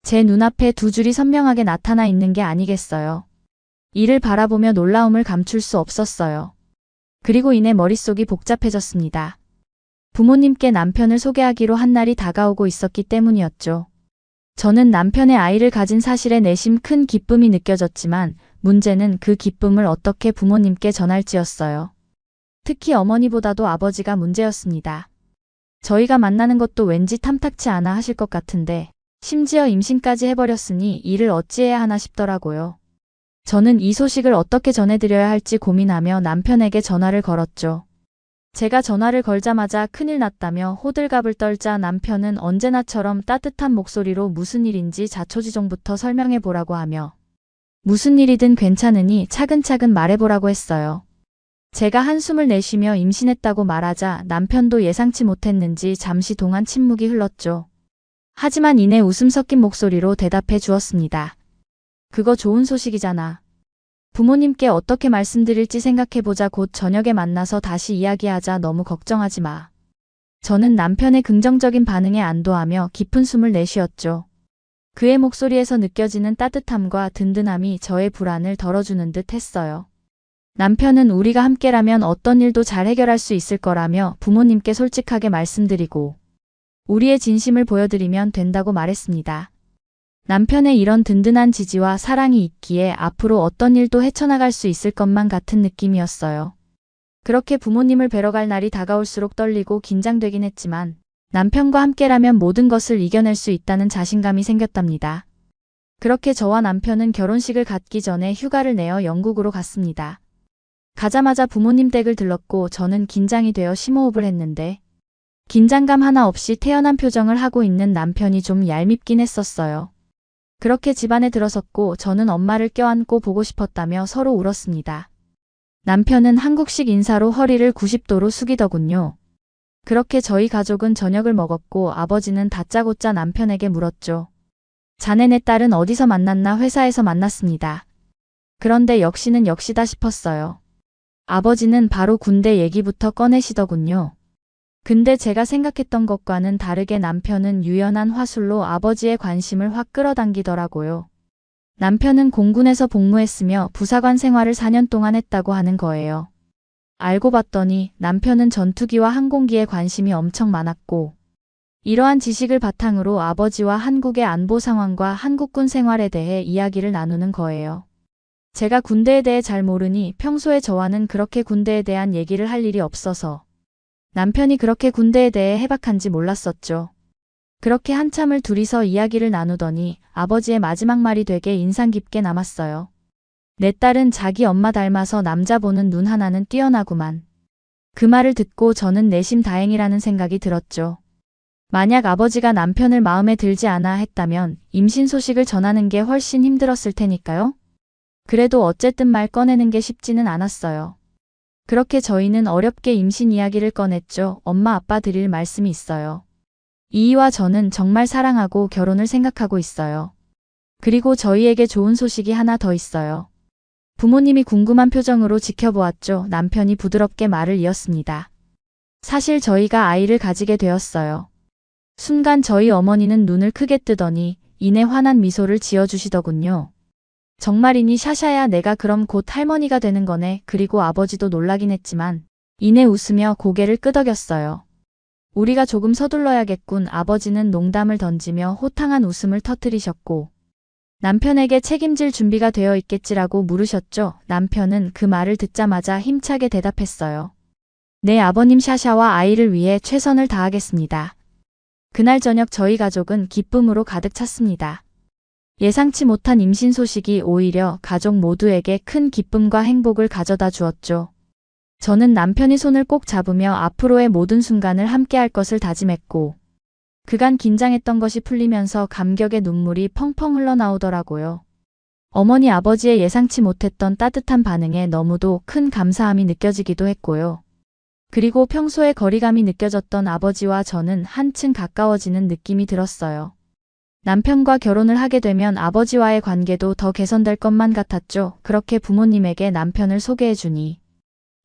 제 눈앞에 두 줄이 선명하게 나타나 있는 게 아니겠어요. 이를 바라보며 놀라움을 감출 수 없었어요. 그리고 이내 머릿속이 복잡해졌습니다. 부모님께 남편을 소개하기로 한 날이 다가오고 있었기 때문이었죠. 저는 남편의 아이를 가진 사실에 내심 큰 기쁨이 느껴졌지만 문제는 그 기쁨을 어떻게 부모님께 전할지였어요. 특히 어머니보다도 아버지가 문제였습니다. 저희가 만나는 것도 왠지 탐탁치 않아 하실 것 같은데 심지어 임신까지 해버렸으니 이를 어찌해야 하나 싶더라고요. 저는 이 소식을 어떻게 전해드려야 할지 고민하며 남편에게 전화를 걸었죠. 제가 전화를 걸자마자 큰일 났다며 호들갑을 떨자 남편은 언제나처럼 따뜻한 목소리로 무슨 일인지 자초지종부터 설명해보라고 하며 무슨 일이든 괜찮으니 차근차근 말해보라고 했어요. 제가 한숨을 내쉬며 임신했다고 말하자 남편도 예상치 못했는지 잠시 동안 침묵이 흘렀죠. 하지만 이내 웃음 섞인 목소리로 대답해 주었습니다. 그거 좋은 소식이잖아. 부모님께 어떻게 말씀드릴지 생각해보자. 곧 저녁에 만나서 다시 이야기하자. 너무 걱정하지 마. 저는 남편의 긍정적인 반응에 안도하며 깊은 숨을 내쉬었죠. 그의 목소리에서 느껴지는 따뜻함과 든든함이 저의 불안을 덜어주는 듯 했어요. 남편은 우리가 함께라면 어떤 일도 잘 해결할 수 있을 거라며 부모님께 솔직하게 말씀드리고 우리의 진심을 보여드리면 된다고 말했습니다. 남편의 이런 든든한 지지와 사랑이 있기에 앞으로 어떤 일도 헤쳐나갈 수 있을 것만 같은 느낌이었어요. 그렇게 부모님을 뵈러 갈 날이 다가올수록 떨리고 긴장되긴 했지만 남편과 함께라면 모든 것을 이겨낼 수 있다는 자신감이 생겼답니다. 그렇게 저와 남편은 결혼식을 갖기 전에 휴가를 내어 영국으로 갔습니다. 가자마자 부모님 댁을 들렀고 저는 긴장이 되어 심호흡을 했는데 긴장감 하나 없이 태연한 표정을 하고 있는 남편이 좀 얄밉긴 했었어요. 그렇게 집안에 들어섰고 저는 엄마를 껴안고 보고 싶었다며 서로 울었습니다. 남편은 한국식 인사로 허리를 90도로 숙이더군요. 그렇게 저희 가족은 저녁을 먹었고 아버지는 다짜고짜 남편에게 물었죠. 자네 네 딸은 어디서 만났나? 회사에서 만났습니다. 그런데 역시는 역시다 싶었어요. 아버지는 바로 군대 얘기부터 꺼내시더군요. 근데 제가 생각했던 것과는 다르게 남편은 유연한 화술로 아버지의 관심을 확 끌어당기더라고요. 남편은 공군에서 복무했으며 부사관 생활을 4년 동안 했다고 하는 거예요. 알고 봤더니 남편은 전투기와 항공기에 관심이 엄청 많았고 이러한 지식을 바탕으로 아버지와 한국의 안보 상황과 한국군 생활에 대해 이야기를 나누는 거예요. 제가 군대에 대해 잘 모르니 평소에 저와는 그렇게 군대에 대한 얘기를 할 일이 없어서 남편이 그렇게 군대에 대해 해박한지 몰랐었죠. 그렇게 한참을 둘이서 이야기를 나누더니 아버지의 마지막 말이 되게 인상 깊게 남았어요. 내 딸은 자기 엄마 닮아서 남자 보는 눈 하나는 뛰어나구만. 그 말을 듣고 저는 내심 다행이라는 생각이 들었죠. 만약 아버지가 남편을 마음에 들지 않아 했다면 임신 소식을 전하는 게 훨씬 힘들었을 테니까요. 그래도 어쨌든 말 꺼내는 게 쉽지는 않았어요. 그렇게 저희는 어렵게 임신 이야기를 꺼냈죠. 엄마 아빠 드릴 말씀이 있어요. 이이와 저는 정말 사랑하고 결혼을 생각하고 있어요. 그리고 저희에게 좋은 소식이 하나 더 있어요. 부모님이 궁금한 표정으로 지켜보았죠. 남편이 부드럽게 말을 이었습니다. 사실 저희가 아이를 가지게 되었어요. 순간 저희 어머니는 눈을 크게 뜨더니 이내 환한 미소를 지어주시더군요. 정말이니 샤샤야, 내가 그럼 곧 할머니가 되는 거네. 그리고 아버지도 놀라긴 했지만 이내 웃으며 고개를 끄덕였어요. 우리가 조금 서둘러야겠군. 아버지는 농담을 던지며 호탕한 웃음을 터뜨리셨고 남편에게 책임질 준비가 되어 있겠지라고 물으셨죠. 남편은 그 말을 듣자마자 힘차게 대답했어요. 네, 아버님, 샤샤와 아이를 위해 최선을 다하겠습니다. 그날 저녁 저희 가족은 기쁨으로 가득 찼습니다. 예상치 못한 임신 소식이 오히려 가족 모두에게 큰 기쁨과 행복을 가져다 주었죠. 저는 남편이 손을 꼭 잡으며 앞으로의 모든 순간을 함께할 것을 다짐했고 그간 긴장했던 것이 풀리면서 감격의 눈물이 펑펑 흘러나오더라고요. 어머니 아버지의 예상치 못했던 따뜻한 반응에 너무도 큰 감사함이 느껴지기도 했고요. 그리고 평소에 거리감이 느껴졌던 아버지와 저는 한층 가까워지는 느낌이 들었어요. 남편과 결혼을 하게 되면 아버지와의 관계도 더 개선될 것만 같았죠. 그렇게 부모님에게 남편을 소개해주니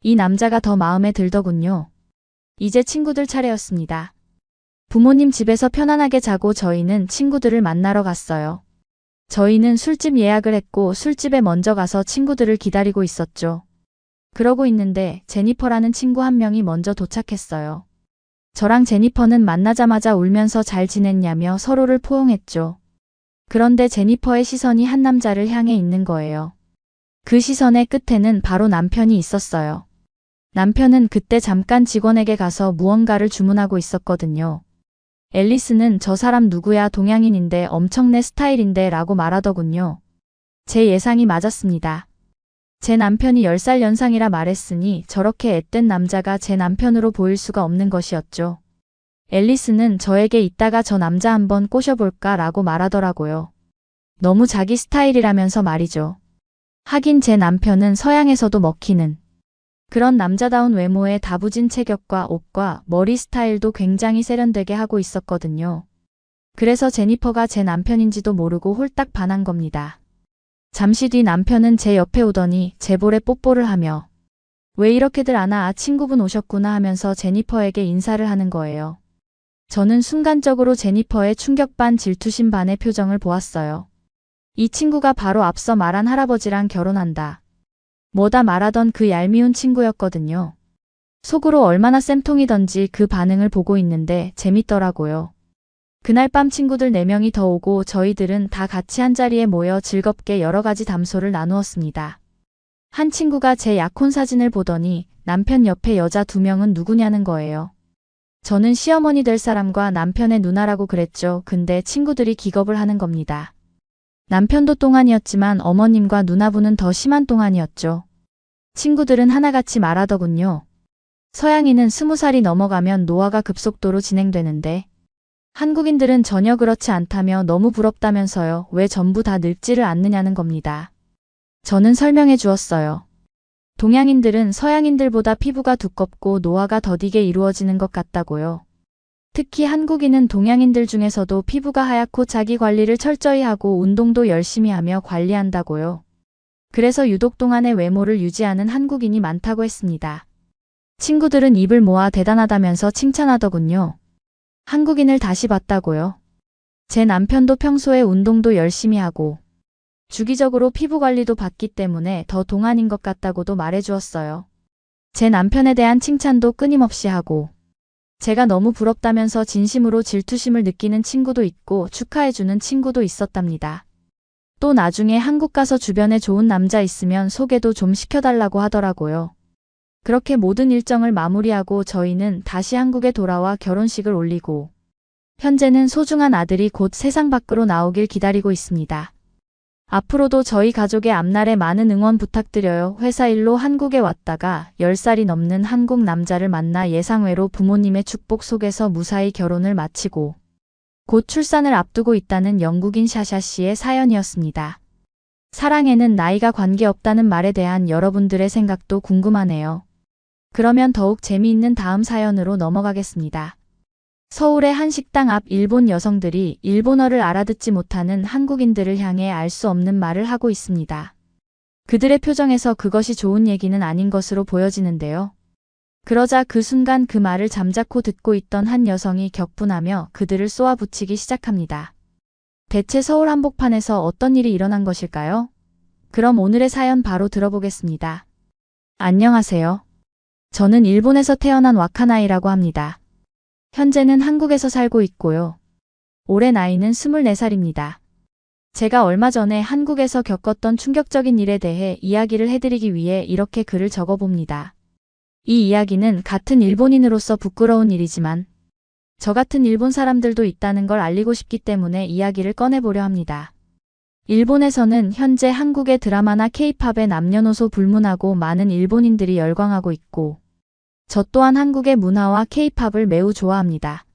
이 남자가 더 마음에 들더군요. 이제 친구들 차례였습니다. 부모님 집에서 편안하게 자고 저희는 친구들을 만나러 갔어요. 저희는 술집 예약을 했고 술집에 먼저 가서 친구들을 기다리고 있었죠. 그러고 있는데 제니퍼라는 친구 한 명이 먼저 도착했어요. 저랑 제니퍼는 만나자마자 울면서 잘 지냈냐며 서로를 포용했죠. 그런데 제니퍼의 시선이 한 남자를 향해 있는 거예요. 그 시선의 끝에는 바로 남편이 있었어요. 남편은 그때 잠깐 직원에게 가서 무언가를 주문하고 있었거든요. 앨리스는 저 사람 누구야, 동양인인데 엄청 내 스타일인데 라고 말하더군요. 제 예상이 맞았습니다. 제 남편이 10살 연상이라 말했으니 저렇게 앳된 남자가 제 남편으로 보일 수가 없는 것이었죠. 앨리스는 저에게 이따가 저 남자 한번 꼬셔볼까 라고 말하더라고요. 너무 자기 스타일이라면서 말이죠. 하긴 제 남편은 서양에서도 먹히는 그런 남자다운 외모에 다부진 체격과 옷과 머리 스타일도 굉장히 세련되게 하고 있었거든요. 그래서 제니퍼가 제 남편인지도 모르고 홀딱 반한 겁니다. 잠시 뒤 남편은 제 옆에 오더니 제 볼에 뽀뽀를 하며 왜 이렇게들 안 와? 친구분 오셨구나 하면서 제니퍼에게 인사를 하는 거예요. 저는 순간적으로 제니퍼의 충격 반 질투심 반의 표정을 보았어요. 이 친구가 바로 앞서 말한 할아버지랑 결혼한다. 뭐다 말하던 그 얄미운 친구였거든요. 속으로 얼마나 쌤통이던지 그 반응을 보고 있는데 재밌더라고요. 그날 밤 친구들 4명이 더 오고 저희들은 다 같이 한자리에 모여 즐겁게 여러 가지 담소를 나누었습니다. 한 친구가 제 약혼 사진을 보더니 남편 옆에 여자 2명은 누구냐는 거예요. 저는 시어머니 될 사람과 남편의 누나라고 그랬죠. 근데 친구들이 기겁을 하는 겁니다. 남편도 똥안이었지만 어머님과 누나분은 더 심한 똥안이었죠. 친구들은 하나같이 말하더군요. 서양인은 20살이 넘어가면 노화가 급속도로 진행되는데 한국인들은 전혀 그렇지 않다며 너무 부럽다면서요. 왜 전부 다 늙지를 않느냐는 겁니다. 저는 설명해 주었어요. 동양인들은 서양인들보다 피부가 두껍고 노화가 더디게 이루어지는 것 같다고요. 특히 한국인은 동양인들 중에서도 피부가 하얗고 자기 관리를 철저히 하고 운동도 열심히 하며 관리한다고요. 그래서 유독 동안의 외모를 유지하는 한국인이 많다고 했습니다. 친구들은 입을 모아 대단하다면서 칭찬하더군요. 한국인을 다시 봤다고요. 제 남편도 평소에 운동도 열심히 하고 주기적으로 피부 관리도 받기 때문에 더 동안인 것 같다고도 말해주었어요. 제 남편에 대한 칭찬도 끊임없이 하고 제가 너무 부럽다면서 진심으로 질투심을 느끼는 친구도 있고 축하해주는 친구도 있었답니다. 또 나중에 한국 가서 주변에 좋은 남자 있으면 소개도 좀 시켜달라고 하더라고요. 그렇게 모든 일정을 마무리하고 저희는 다시 한국에 돌아와 결혼식을 올리고 현재는 소중한 아들이 곧 세상 밖으로 나오길 기다리고 있습니다. 앞으로도 저희 가족의 앞날에 많은 응원 부탁드려요. 회사 일로 한국에 왔다가 10살이 넘는 한국 남자를 만나 예상외로 부모님의 축복 속에서 무사히 결혼을 마치고 곧 출산을 앞두고 있다는 영국인 샤샤 씨의 사연이었습니다. 사랑에는 나이가 관계없다는 말에 대한 여러분들의 생각도 궁금하네요. 그러면 더욱 재미있는 다음 사연으로 넘어가겠습니다. 서울의 한 식당 앞 일본 여성들이 일본어를 알아듣지 못하는 한국인들을 향해 알 수 없는 말을 하고 있습니다. 그들의 표정에서 그것이 좋은 얘기는 아닌 것으로 보여지는데요. 그러자 그 순간 그 말을 잠자코 듣고 있던 한 여성이 격분하며 그들을 쏘아붙이기 시작합니다. 대체 서울 한복판에서 어떤 일이 일어난 것일까요? 그럼 오늘의 사연 바로 들어보겠습니다. 안녕하세요. 저는 일본에서 태어난 와카나이라고 합니다. 현재는 한국에서 살고 있고요. 올해 나이는 24살입니다. 제가 얼마 전에 한국에서 겪었던 충격적인 일에 대해 이야기를 해드리기 위해 이렇게 글을 적어봅니다. 이 이야기는 같은 일본인으로서 부끄러운 일이지만 저 같은 일본 사람들도 있다는 걸 알리고 싶기 때문에 이야기를 꺼내보려 합니다. 일본에서는 현재 한국의 드라마나 케이팝에 남녀노소 불문하고 많은 일본인들이 열광하고 있고 저 또한 한국의 문화와 케이팝을 매우 좋아합니다.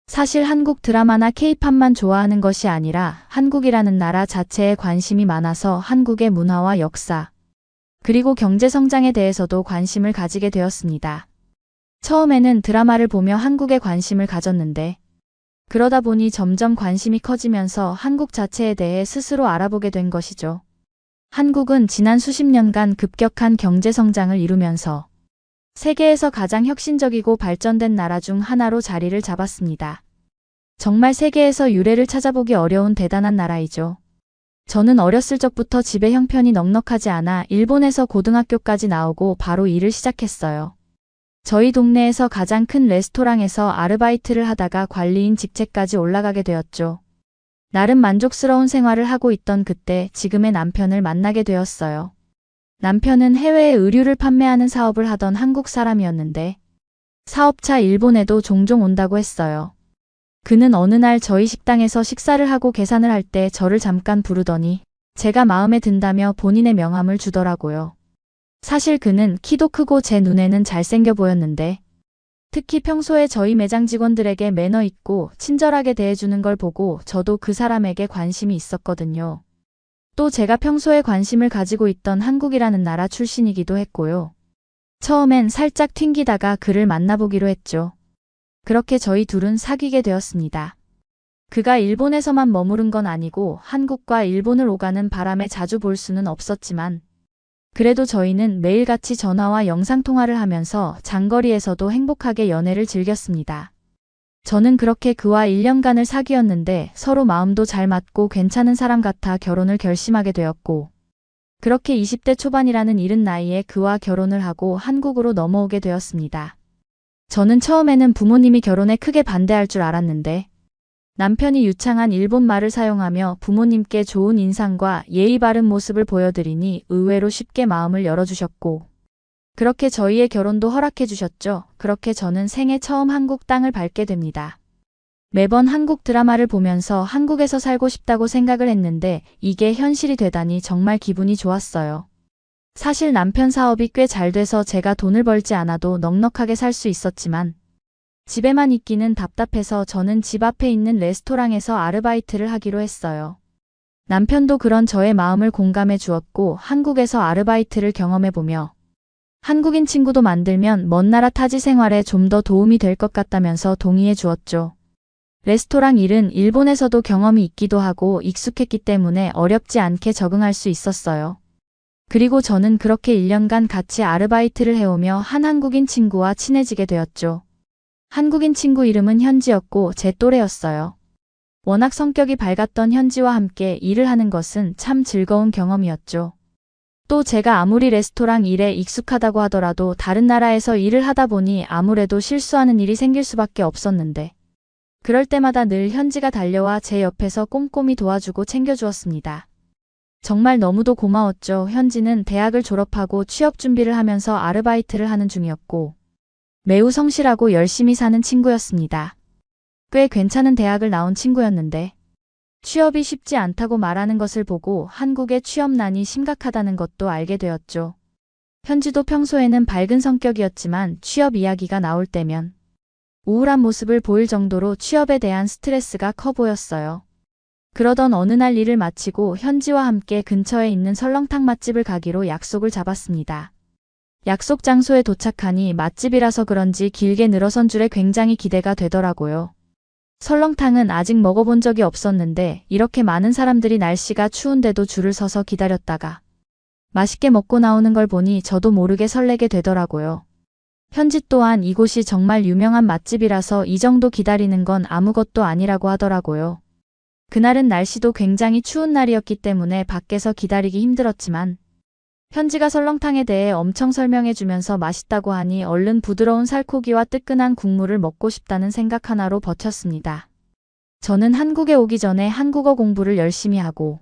사실 한국 드라마나 케이팝만 좋아하는 것이 아니라 한국이라는 나라 자체에 관심이 많아서 한국의 문화와 역사, 그리고 경제 성장에 대해서도 관심을 가지게 되었습니다. 처음에는 드라마를 보며 한국에 관심을 가졌는데 그러다 보니 점점 관심이 커지면서 한국 자체에 대해 스스로 알아보게 된 것이죠. 한국은 지난 수십 년간 급격한 경제 성장을 이루면서 세계에서 가장 혁신적이고 발전된 나라 중 하나로 자리를 잡았습니다. 정말 세계에서 유례를 찾아보기 어려운 대단한 나라이죠. 저는 어렸을 적부터 집에 형편이 넉넉하지 않아 일본에서 고등학교까지 나오고 바로 일을 시작했어요. 저희 동네에서 가장 큰 레스토랑에서 아르바이트를 하다가 관리인 직책까지 올라가게 되었죠. 나름 만족스러운 생활을 하고 있던 그때 지금의 남편을 만나게 되었어요. 남편은 해외에 의류를 판매하는 사업을 하던 한국 사람이었는데 사업차 일본에도 종종 온다고 했어요. 그는 어느 날 저희 식당에서 식사를 하고 계산을 할 때 저를 잠깐 부르더니 제가 마음에 든다며 본인의 명함을 주더라고요. 사실 그는 키도 크고 제 눈에는 잘생겨 보였는데 특히 평소에 저희 매장 직원들에게 매너 있고 친절하게 대해주는 걸 보고 저도 그 사람에게 관심이 있었거든요. 또 제가 평소에 관심을 가지고 있던 한국이라는 나라 출신이기도 했고요. 처음엔 살짝 튕기다가 그를 만나보기로 했죠. 그렇게 저희 둘은 사귀게 되었습니다. 그가 일본에서만 머무른 건 아니고 한국과 일본을 오가는 바람에 자주 볼 수는 없었지만 그래도 저희는 매일같이 전화와 영상통화를 하면서 장거리에서도 행복하게 연애를 즐겼습니다. 저는 그렇게 그와 1년간을 사귀었는데 서로 마음도 잘 맞고 괜찮은 사람 같아 결혼을 결심하게 되었고 그렇게 20대 초반이라는 이른 나이에 그와 결혼을 하고 한국으로 넘어오게 되었습니다. 저는 처음에는 부모님이 결혼에 크게 반대할 줄 알았는데 남편이 유창한 일본 말을 사용하며 부모님께 좋은 인상과 예의 바른 모습을 보여드리니 의외로 쉽게 마음을 열어주셨고 그렇게 저희의 결혼도 허락해 주셨죠. 그렇게 저는 생애 처음 한국 땅을 밟게 됩니다. 매번 한국 드라마를 보면서 한국에서 살고 싶다고 생각을 했는데 이게 현실이 되다니 정말 기분이 좋았어요. 사실 남편 사업이 꽤 잘 돼서 제가 돈을 벌지 않아도 넉넉하게 살 수 있었지만 집에만 있기는 답답해서 저는 집 앞에 있는 레스토랑에서 아르바이트를 하기로 했어요. 남편도 그런 저의 마음을 공감해 주었고 한국에서 아르바이트를 경험해보며 한국인 친구도 만들면 먼 나라 타지 생활에 좀 더 도움이 될 것 같다면서 동의해 주었죠. 레스토랑 일은 일본에서도 경험이 있기도 하고 익숙했기 때문에 어렵지 않게 적응할 수 있었어요. 그리고 저는 그렇게 1년간 같이 아르바이트를 해오며 한 한국인 친구와 친해지게 되었죠. 한국인 친구 이름은 현지였고 제 또래였어요. 워낙 성격이 밝았던 현지와 함께 일을 하는 것은 참 즐거운 경험이었죠. 또 제가 아무리 레스토랑 일에 익숙하다고 하더라도 다른 나라에서 일을 하다 보니 아무래도 실수하는 일이 생길 수밖에 없었는데 그럴 때마다 늘 현지가 달려와 제 옆에서 꼼꼼히 도와주고 챙겨주었습니다. 정말 너무도 고마웠죠. 현지는 대학을 졸업하고 취업 준비를 하면서 아르바이트를 하는 중이었고 매우 성실하고 열심히 사는 친구였습니다. 꽤 괜찮은 대학을 나온 친구였는데 취업이 쉽지 않다고 말하는 것을 보고 한국의 취업난이 심각하다는 것도 알게 되었죠. 현지도 평소에는 밝은 성격이었지만 취업 이야기가 나올 때면 우울한 모습을 보일 정도로 취업에 대한 스트레스가 커 보였어요. 그러던 어느 날 일을 마치고 현지와 함께 근처에 있는 설렁탕 맛집을 가기로 약속을 잡았습니다. 약속 장소에 도착하니 맛집이라서 그런지 길게 늘어선 줄에 굉장히 기대가 되더라고요. 설렁탕은 아직 먹어본 적이 없었는데 이렇게 많은 사람들이 날씨가 추운데도 줄을 서서 기다렸다가 맛있게 먹고 나오는 걸 보니 저도 모르게 설레게 되더라고요. 현지 또한 이곳이 정말 유명한 맛집이라서 이 정도 기다리는 건 아무것도 아니라고 하더라고요. 그날은 날씨도 굉장히 추운 날이었기 때문에 밖에서 기다리기 힘들었지만 현지가 설렁탕에 대해 엄청 설명해주면서 맛있다고 하니 얼른 부드러운 살코기와 뜨끈한 국물을 먹고 싶다는 생각 하나로 버텼습니다. 저는 한국에 오기 전에 한국어 공부를 열심히 하고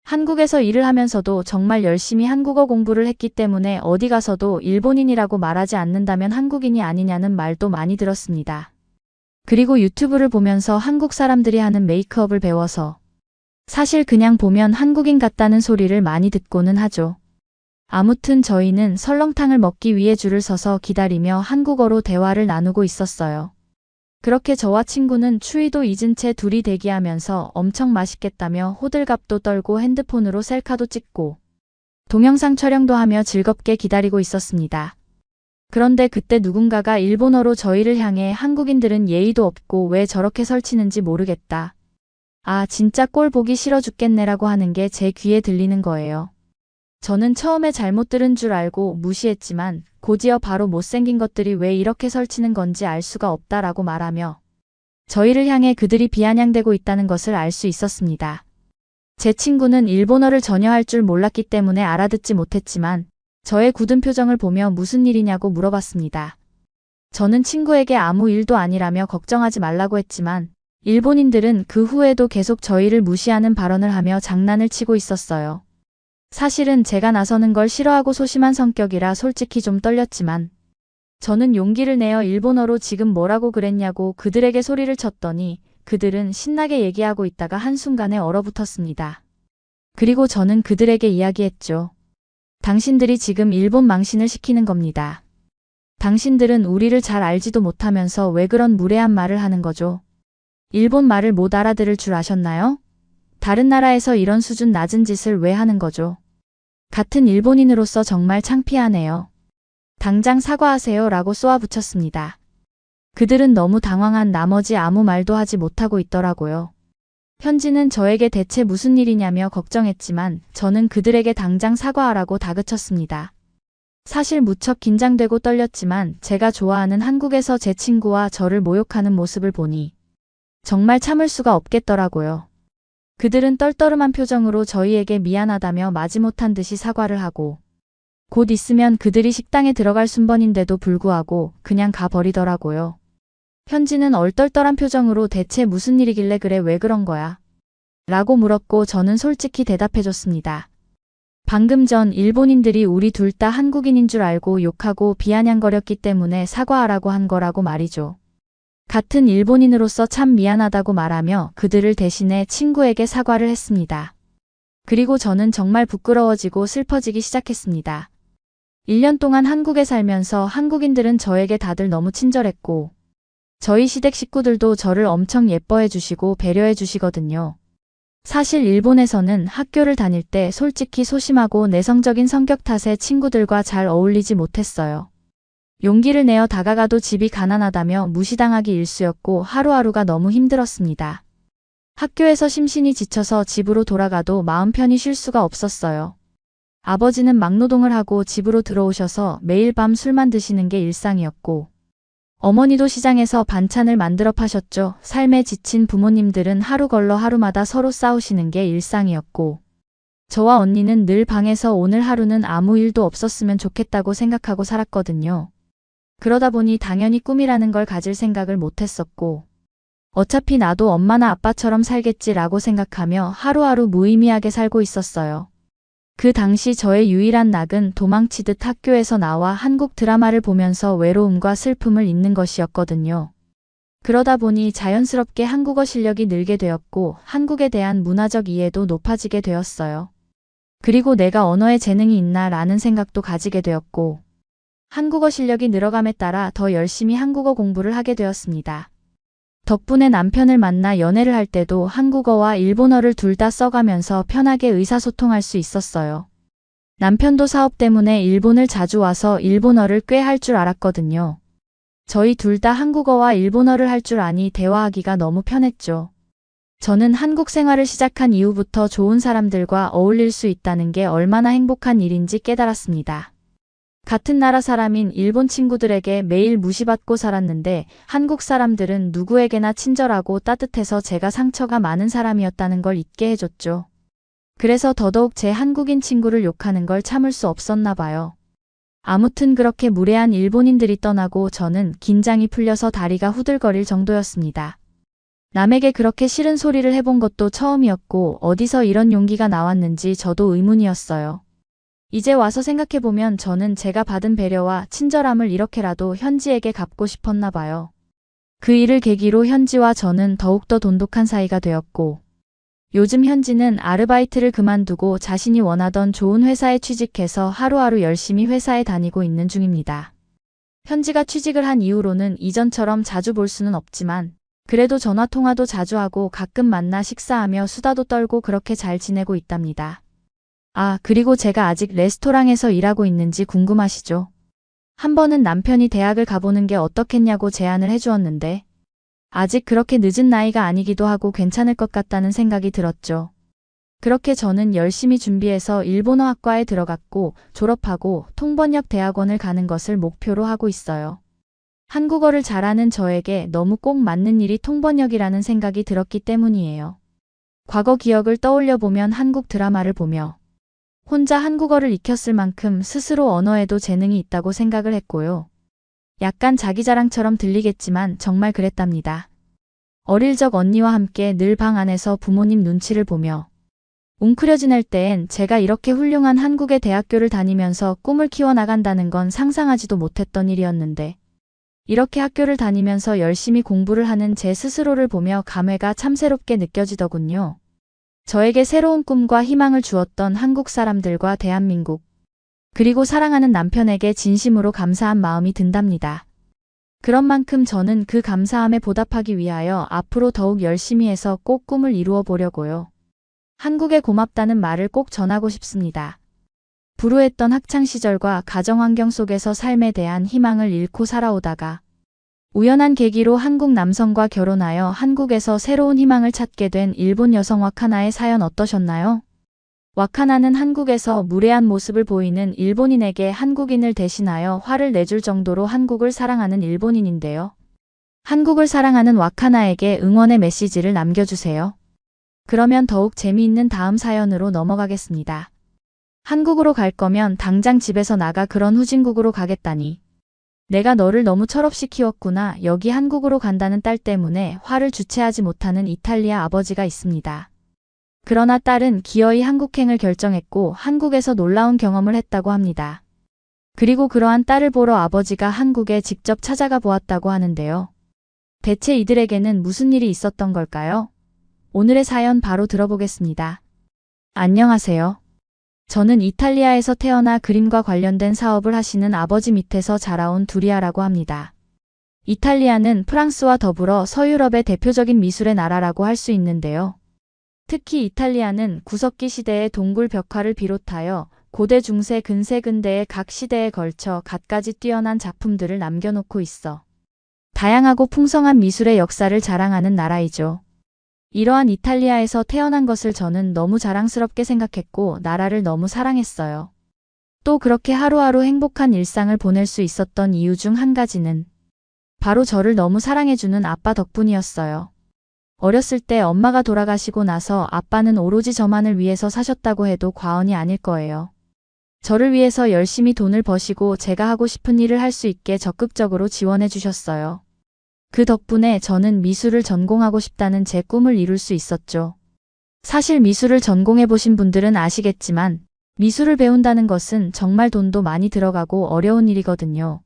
한국에서 일을 하면서도 정말 열심히 한국어 공부를 했기 때문에 어디 가서도 일본인이라고 말하지 않는다면 한국인이 아니냐는 말도 많이 들었습니다. 그리고 유튜브를 보면서 한국 사람들이 하는 메이크업을 배워서 사실 그냥 보면 한국인 같다는 소리를 많이 듣고는 하죠. 아무튼 저희는 설렁탕을 먹기 위해 줄을 서서 기다리며 한국어로 대화를 나누고 있었어요. 그렇게 저와 친구는 추위도 잊은 채 둘이 대기하면서 엄청 맛있겠다며 호들갑도 떨고 핸드폰으로 셀카도 찍고 동영상 촬영도 하며 즐겁게 기다리고 있었습니다. 그런데 그때 누군가가 일본어로 저희를 향해 한국인들은 예의도 없고 왜 저렇게 설치는지 모르겠다. 아, 진짜 꼴 보기 싫어 죽겠네라고 하는 게 제 귀에 들리는 거예요. 저는 처음에 잘못 들은 줄 알고 무시했지만 곧이어 바로 못생긴 것들이 왜 이렇게 설치는 건지 알 수가 없다라고 말하며 저희를 향해 그들이 비아냥대고 있다는 것을 알 수 있었습니다. 제 친구는 일본어를 전혀 할 줄 몰랐기 때문에 알아듣지 못했지만 저의 굳은 표정을 보며 무슨 일이냐고 물어봤습니다. 저는 친구에게 아무 일도 아니라며 걱정하지 말라고 했지만 일본인들은 그 후에도 계속 저희를 무시하는 발언을 하며 장난을 치고 있었어요. 사실은 제가 나서는 걸 싫어하고 소심한 성격이라 솔직히 좀 떨렸지만 저는 용기를 내어 일본어로 지금 뭐라고 그랬냐고 그들에게 소리를 쳤더니 그들은 신나게 얘기하고 있다가 한순간에 얼어붙었습니다. 그리고 저는 그들에게 이야기했죠. 당신들이 지금 일본 망신을 시키는 겁니다. 당신들은 우리를 잘 알지도 못하면서 왜 그런 무례한 말을 하는 거죠? 일본 말을 못 알아들을 줄 아셨나요? 다른 나라에서 이런 수준 낮은 짓을 왜 하는 거죠? 같은 일본인으로서 정말 창피하네요. 당장 사과하세요 라고 쏘아붙였습니다. 그들은 너무 당황한 나머지 아무 말도 하지 못하고 있더라고요. 현지는 저에게 대체 무슨 일이냐며 걱정했지만 저는 그들에게 당장 사과하라고 다그쳤습니다. 사실 무척 긴장되고 떨렸지만 제가 좋아하는 한국에서 제 친구와 저를 모욕하는 모습을 보니 정말 참을 수가 없겠더라고요. 그들은 떨떠름한 표정으로 저희에게 미안하다며 마지못한 듯이 사과를 하고 곧 있으면 그들이 식당에 들어갈 순번인데도 불구하고 그냥 가버리더라고요. 현지는 얼떨떨한 표정으로 대체 무슨 일이길래 그래 왜 그런 거야? 라고 물었고 저는 솔직히 대답해줬습니다. 방금 전 일본인들이 우리 둘 다 한국인인 줄 알고 욕하고 비아냥거렸기 때문에 사과하라고 한 거라고 말이죠. 같은 일본인으로서 참 미안하다고 말하며 그들을 대신해 친구에게 사과를 했습니다. 그리고 저는 정말 부끄러워지고 슬퍼지기 시작했습니다. 1년 동안 한국에 살면서 한국인들은 저에게 다들 너무 친절했고 저희 시댁 식구들도 저를 엄청 예뻐해 주시고 배려해 주시거든요. 사실 일본에서는 학교를 다닐 때 솔직히 소심하고 내성적인 성격 탓에 친구들과 잘 어울리지 못했어요. 용기를 내어 다가가도 집이 가난하다며 무시당하기 일쑤였고 하루하루가 너무 힘들었습니다. 학교에서 심신이 지쳐서 집으로 돌아가도 마음 편히 쉴 수가 없었어요. 아버지는 막노동을 하고 집으로 들어오셔서 매일 밤 술만 드시는 게 일상이었고 어머니도 시장에서 반찬을 만들어 파셨죠. 삶에 지친 부모님들은 하루 걸러 하루마다 서로 싸우시는 게 일상이었고 저와 언니는 늘 방에서 오늘 하루는 아무 일도 없었으면 좋겠다고 생각하고 살았거든요. 그러다 보니 당연히 꿈이라는 걸 가질 생각을 못했었고 어차피 나도 엄마나 아빠처럼 살겠지라고 생각하며 하루하루 무의미하게 살고 있었어요. 그 당시 저의 유일한 낙은 도망치듯 학교에서 나와 한국 드라마를 보면서 외로움과 슬픔을 잊는 것이었거든요. 그러다 보니 자연스럽게 한국어 실력이 늘게 되었고 한국에 대한 문화적 이해도 높아지게 되었어요. 그리고 내가 언어에 재능이 있나 라는 생각도 가지게 되었고 한국어 실력이 늘어감에 따라 더 열심히 한국어 공부를 하게 되었습니다. 덕분에 남편을 만나 연애를 할 때도 한국어와 일본어를 둘 다 써가면서 편하게 의사소통할 수 있었어요. 남편도 사업 때문에 일본을 자주 와서 일본어를 꽤 할 줄 알았거든요. 저희 둘 다 한국어와 일본어를 할 줄 아니 대화하기가 너무 편했죠. 저는 한국 생활을 시작한 이후부터 좋은 사람들과 어울릴 수 있다는 게 얼마나 행복한 일인지 깨달았습니다. 같은 나라 사람인 일본 친구들에게 매일 무시받고 살았는데 한국 사람들은 누구에게나 친절하고 따뜻해서 제가 상처가 많은 사람이었다는 걸 잊게 해줬죠. 그래서 더더욱 제 한국인 친구를 욕하는 걸 참을 수 없었나 봐요. 아무튼 그렇게 무례한 일본인들이 떠나고 저는 긴장이 풀려서 다리가 후들거릴 정도였습니다. 남에게 그렇게 싫은 소리를 해본 것도 처음이었고 어디서 이런 용기가 나왔는지 저도 의문이었어요. 이제 와서 생각해보면 저는 제가 받은 배려와 친절함을 이렇게라도 현지에게 갚고 싶었나 봐요. 그 일을 계기로 현지와 저는 더욱더 돈독한 사이가 되었고 요즘 현지는 아르바이트를 그만두고 자신이 원하던 좋은 회사에 취직해서 하루하루 열심히 회사에 다니고 있는 중입니다. 현지가 취직을 한 이후로는 이전처럼 자주 볼 수는 없지만 그래도 전화 통화도 자주 하고 가끔 만나 식사하며 수다도 떨고 그렇게 잘 지내고 있답니다. 아, 그리고 제가 아직 레스토랑에서 일하고 있는지 궁금하시죠? 한 번은 남편이 대학을 가보는 게 어떻겠냐고 제안을 해주었는데 아직 그렇게 늦은 나이가 아니기도 하고 괜찮을 것 같다는 생각이 들었죠. 그렇게 저는 열심히 준비해서 일본어 학과에 들어갔고 졸업하고 통번역 대학원을 가는 것을 목표로 하고 있어요. 한국어를 잘하는 저에게 너무 꼭 맞는 일이 통번역이라는 생각이 들었기 때문이에요. 과거 기억을 떠올려 보면 한국 드라마를 보며 혼자 한국어를 익혔을 만큼 스스로 언어에도 재능이 있다고 생각을 했고요. 약간 자기 자랑처럼 들리겠지만 정말 그랬답니다. 어릴 적 언니와 함께 늘 방 안에서 부모님 눈치를 보며 웅크려 지낼 때엔 제가 이렇게 훌륭한 한국의 대학교를 다니면서 꿈을 키워나간다는 건 상상하지도 못했던 일이었는데 이렇게 학교를 다니면서 열심히 공부를 하는 제 스스로를 보며 감회가 참 새롭게 느껴지더군요. 저에게 새로운 꿈과 희망을 주었던 한국 사람들과 대한민국 그리고 사랑하는 남편에게 진심으로 감사한 마음이 든답니다. 그런 만큼 저는 그 감사함에 보답하기 위하여 앞으로 더욱 열심히 해서 꼭 꿈을 이루어 보려고요. 한국에 고맙다는 말을 꼭 전하고 싶습니다. 불우했던 학창시절과 가정환경 속에서 삶에 대한 희망을 잃고 살아오다가 우연한 계기로 한국 남성과 결혼하여 한국에서 새로운 희망을 찾게 된 일본 여성 와카나의 사연 어떠셨나요? 와카나는 한국에서 무례한 모습을 보이는 일본인에게 한국인을 대신하여 화를 내줄 정도로 한국을 사랑하는 일본인인데요. 한국을 사랑하는 와카나에게 응원의 메시지를 남겨주세요. 그러면 더욱 재미있는 다음 사연으로 넘어가겠습니다. 한국으로 갈 거면 당장 집에서 나가 그런 후진국으로 가겠다니. 내가 너를 너무 철없이 키웠구나. 여기 한국으로 간다는 딸 때문에 화를 주체하지 못하는 이탈리아 아버지가 있습니다. 그러나 딸은 기어이 한국행을 결정했고 한국에서 놀라운 경험을 했다고 합니다. 그리고 그러한 딸을 보러 아버지가 한국에 직접 찾아가 보았다고 하는데요. 대체 이들에게는 무슨 일이 있었던 걸까요? 오늘의 사연 바로 들어보겠습니다. 안녕하세요. 저는 이탈리아에서 태어나 그림과 관련된 사업을 하시는 아버지 밑에서 자라온 두리아라고 합니다. 이탈리아는 프랑스와 더불어 서유럽의 대표적인 미술의 나라라고 할 수 있는데요. 특히 이탈리아는 구석기 시대의 동굴 벽화를 비롯하여 고대 중세 근세 근대의 각 시대에 걸쳐 갖가지 뛰어난 작품들을 남겨놓고 있어 다양하고 풍성한 미술의 역사를 자랑하는 나라이죠. 이러한 이탈리아에서 태어난 것을 저는 너무 자랑스럽게 생각했고 나라를 너무 사랑했어요. 또 그렇게 하루하루 행복한 일상을 보낼 수 있었던 이유 중 한 가지는 바로 저를 너무 사랑해주는 아빠 덕분이었어요. 어렸을 때 엄마가 돌아가시고 나서 아빠는 오로지 저만을 위해서 사셨다고 해도 과언이 아닐 거예요. 저를 위해서 열심히 돈을 버시고 제가 하고 싶은 일을 할 수 있게 적극적으로 지원해 주셨어요. 그 덕분에 저는 미술을 전공하고 싶다는 제 꿈을 이룰 수 있었죠. 사실 미술을 전공해 보신 분들은 아시겠지만 미술을 배운다는 것은 정말 돈도 많이 들어가고 어려운 일이거든요.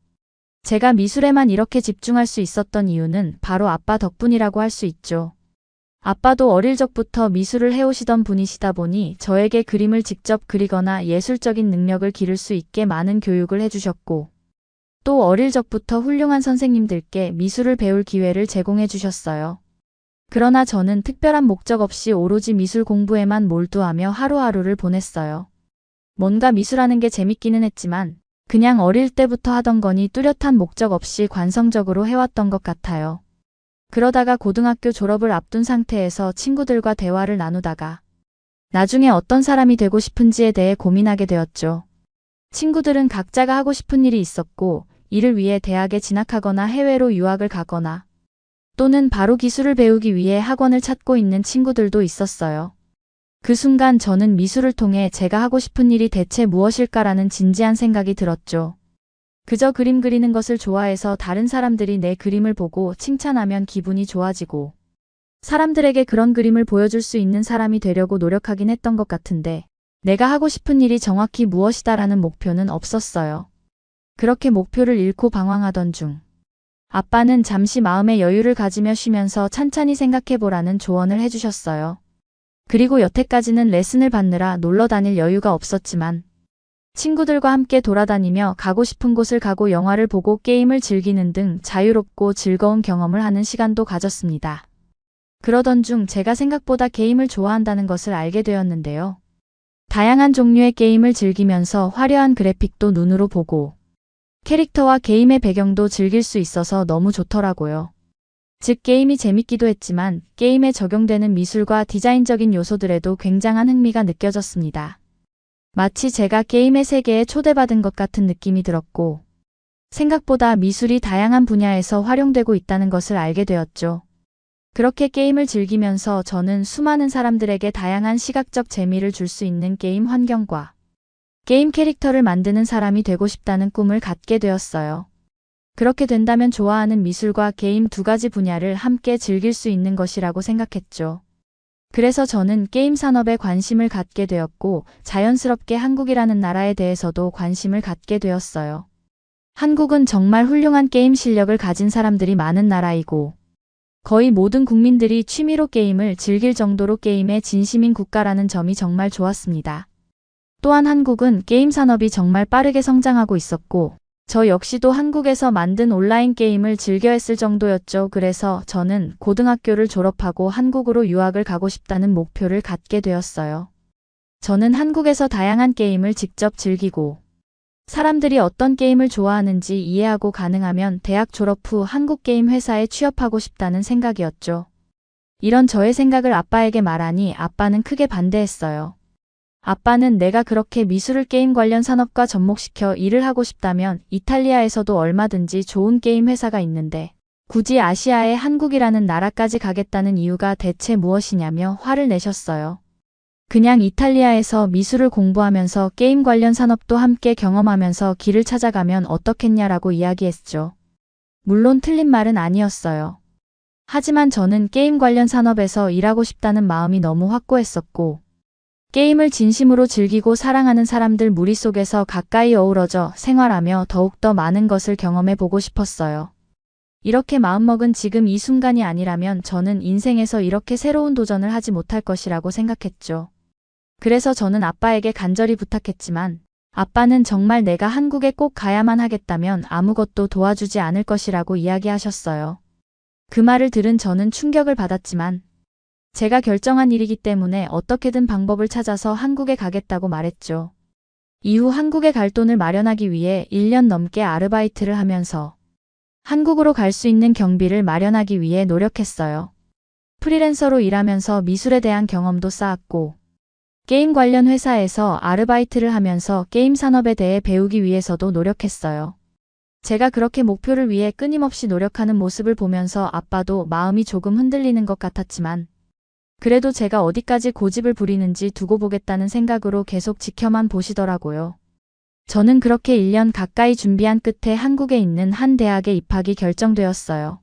제가 미술에만 이렇게 집중할 수 있었던 이유는 바로 아빠 덕분이라고 할 수 있죠. 아빠도 어릴 적부터 미술을 해오시던 분이시다 보니 저에게 그림을 직접 그리거나 예술적인 능력을 기를 수 있게 많은 교육을 해주셨고 또 어릴 적부터 훌륭한 선생님들께 미술을 배울 기회를 제공해 주셨어요. 그러나 저는 특별한 목적 없이 오로지 미술 공부에만 몰두하며 하루하루를 보냈어요. 뭔가 미술하는 게 재밌기는 했지만 그냥 어릴 때부터 하던 거니 뚜렷한 목적 없이 관성적으로 해왔던 것 같아요. 그러다가 고등학교 졸업을 앞둔 상태에서 친구들과 대화를 나누다가 나중에 어떤 사람이 되고 싶은지에 대해 고민하게 되었죠. 친구들은 각자가 하고 싶은 일이 있었고, 이를 위해 대학에 진학하거나 해외로 유학을 가거나 또는 바로 기술을 배우기 위해 학원을 찾고 있는 친구들도 있었어요. 그 순간 저는 미술을 통해 제가 하고 싶은 일이 대체 무엇일까라는 진지한 생각이 들었죠. 그저 그림 그리는 것을 좋아해서 다른 사람들이 내 그림을 보고 칭찬하면 기분이 좋아지고 사람들에게 그런 그림을 보여줄 수 있는 사람이 되려고 노력하긴 했던 것 같은데 내가 하고 싶은 일이 정확히 무엇이다라는 목표는 없었어요. 그렇게 목표를 잃고 방황하던 중 아빠는 잠시 마음의 여유를 가지며 쉬면서 찬찬히 생각해보라는 조언을 해주셨어요. 그리고 여태까지는 레슨을 받느라 놀러 다닐 여유가 없었지만 친구들과 함께 돌아다니며 가고 싶은 곳을 가고 영화를 보고 게임을 즐기는 등 자유롭고 즐거운 경험을 하는 시간도 가졌습니다. 그러던 중 제가 생각보다 게임을 좋아한다는 것을 알게 되었는데요. 다양한 종류의 게임을 즐기면서 화려한 그래픽도 눈으로 보고 캐릭터와 게임의 배경도 즐길 수 있어서 너무 좋더라고요. 즉 게임이 재밌기도 했지만 게임에 적용되는 미술과 디자인적인 요소들에도 굉장한 흥미가 느껴졌습니다. 마치 제가 게임의 세계에 초대받은 것 같은 느낌이 들었고 생각보다 미술이 다양한 분야에서 활용되고 있다는 것을 알게 되었죠. 그렇게 게임을 즐기면서 저는 수많은 사람들에게 다양한 시각적 재미를 줄 수 있는 게임 환경과 게임 캐릭터를 만드는 사람이 되고 싶다는 꿈을 갖게 되었어요. 그렇게 된다면 좋아하는 미술과 게임 두 가지 분야를 함께 즐길 수 있는 것이라고 생각했죠. 그래서 저는 게임 산업에 관심을 갖게 되었고 자연스럽게 한국이라는 나라에 대해서도 관심을 갖게 되었어요. 한국은 정말 훌륭한 게임 실력을 가진 사람들이 많은 나라이고 거의 모든 국민들이 취미로 게임을 즐길 정도로 게임에 진심인 국가라는 점이 정말 좋았습니다. 또한 한국은 게임 산업이 정말 빠르게 성장하고 있었고 저 역시도 한국에서 만든 온라인 게임을 즐겨 했을 정도였죠. 그래서 저는 고등학교를 졸업하고 한국으로 유학을 가고 싶다는 목표를 갖게 되었어요. 저는 한국에서 다양한 게임을 직접 즐기고 사람들이 어떤 게임을 좋아하는지 이해하고 가능하면 대학 졸업 후 한국 게임 회사에 취업하고 싶다는 생각이었죠. 이런 저의 생각을 아빠에게 말하니 아빠는 크게 반대했어요. 아빠는 내가 그렇게 미술을 게임 관련 산업과 접목시켜 일을 하고 싶다면 이탈리아에서도 얼마든지 좋은 게임 회사가 있는데 굳이 아시아의 한국이라는 나라까지 가겠다는 이유가 대체 무엇이냐며 화를 내셨어요. 그냥 이탈리아에서 미술을 공부하면서 게임 관련 산업도 함께 경험하면서 길을 찾아가면 어떻겠냐라고 이야기했죠. 물론 틀린 말은 아니었어요. 하지만 저는 게임 관련 산업에서 일하고 싶다는 마음이 너무 확고했었고 게임을 진심으로 즐기고 사랑하는 사람들 무리 속에서 가까이 어우러져 생활하며 더욱더 많은 것을 경험해 보고 싶었어요. 이렇게 마음먹은 지금 이 순간이 아니라면 저는 인생에서 이렇게 새로운 도전을 하지 못할 것이라고 생각했죠. 그래서 저는 아빠에게 간절히 부탁했지만 아빠는 정말 내가 한국에 꼭 가야만 하겠다면 아무것도 도와주지 않을 것이라고 이야기하셨어요. 그 말을 들은 저는 충격을 받았지만 제가 결정한 일이기 때문에 어떻게든 방법을 찾아서 한국에 가겠다고 말했죠. 이후 한국에 갈 돈을 마련하기 위해 1년 넘게 아르바이트를 하면서 한국으로 갈 수 있는 경비를 마련하기 위해 노력했어요. 프리랜서로 일하면서 미술에 대한 경험도 쌓았고 게임 관련 회사에서 아르바이트를 하면서 게임 산업에 대해 배우기 위해서도 노력했어요. 제가 그렇게 목표를 위해 끊임없이 노력하는 모습을 보면서 아빠도 마음이 조금 흔들리는 것 같았지만 그래도 제가 어디까지 고집을 부리는지 두고 보겠다는 생각으로 계속 지켜만 보시더라고요. 저는 그렇게 1년 가까이 준비한 끝에 한국에 있는 한 대학에 입학이 결정되었어요.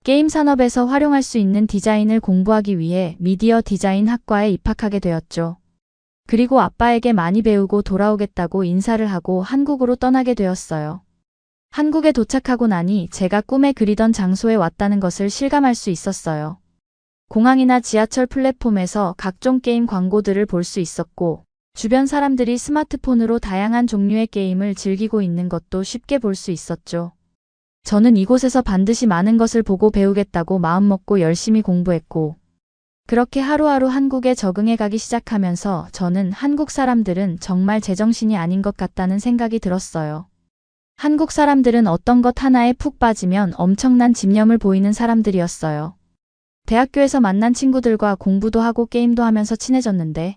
게임 산업에서 활용할 수 있는 디자인을 공부하기 위해 미디어 디자인 학과에 입학하게 되었죠. 그리고 아빠에게 많이 배우고 돌아오겠다고 인사를 하고 한국으로 떠나게 되었어요. 한국에 도착하고 나니 제가 꿈에 그리던 장소에 왔다는 것을 실감할 수 있었어요. 공항이나 지하철 플랫폼에서 각종 게임 광고들을 볼 수 있었고 주변 사람들이 스마트폰으로 다양한 종류의 게임을 즐기고 있는 것도 쉽게 볼 수 있었죠. 저는 이곳에서 반드시 많은 것을 보고 배우겠다고 마음먹고 열심히 공부했고 그렇게 하루하루 한국에 적응해 가기 시작하면서 저는 한국 사람들은 정말 제정신이 아닌 것 같다는 생각이 들었어요. 한국 사람들은 어떤 것 하나에 푹 빠지면 엄청난 집념을 보이는 사람들이었어요. 대학교에서 만난 친구들과 공부도 하고 게임도 하면서 친해졌는데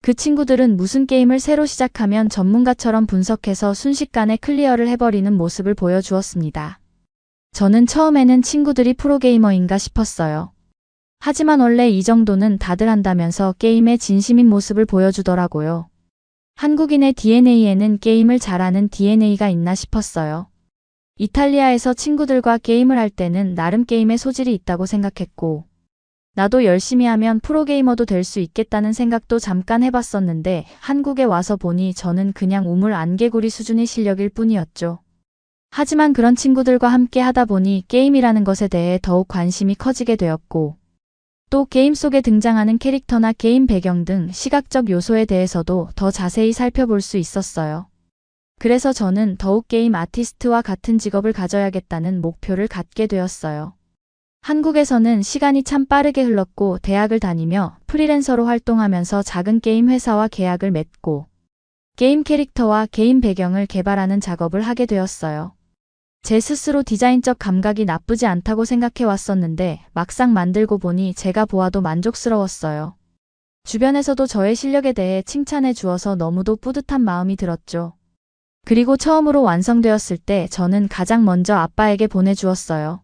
그 친구들은 무슨 게임을 새로 시작하면 전문가처럼 분석해서 순식간에 클리어를 해버리는 모습을 보여주었습니다. 저는 처음에는 친구들이 프로게이머인가 싶었어요. 하지만 원래 이 정도는 다들 한다면서 게임에 진심인 모습을 보여주더라고요. 한국인의 DNA에는 게임을 잘하는 DNA가 있나 싶었어요. 이탈리아에서 친구들과 게임을 할 때는 나름 게임에 소질이 있다고 생각했고, 나도 열심히 하면 프로게이머도 될 수 있겠다는 생각도 잠깐 해봤었는데 한국에 와서 보니 저는 그냥 우물 안개구리 수준의 실력일 뿐이었죠. 하지만 그런 친구들과 함께 하다 보니 게임이라는 것에 대해 더욱 관심이 커지게 되었고, 또 게임 속에 등장하는 캐릭터나 게임 배경 등 시각적 요소에 대해서도 더 자세히 살펴볼 수 있었어요. 그래서 저는 더욱 게임 아티스트와 같은 직업을 가져야겠다는 목표를 갖게 되었어요. 한국에서는 시간이 참 빠르게 흘렀고 대학을 다니며 프리랜서로 활동하면서 작은 게임 회사와 계약을 맺고 게임 캐릭터와 게임 배경을 개발하는 작업을 하게 되었어요. 제 스스로 디자인적 감각이 나쁘지 않다고 생각해 왔었는데 막상 만들고 보니 제가 보아도 만족스러웠어요. 주변에서도 저의 실력에 대해 칭찬해 주어서 너무도 뿌듯한 마음이 들었죠. 그리고 처음으로 완성되었을 때 저는 가장 먼저 아빠에게 보내주었어요.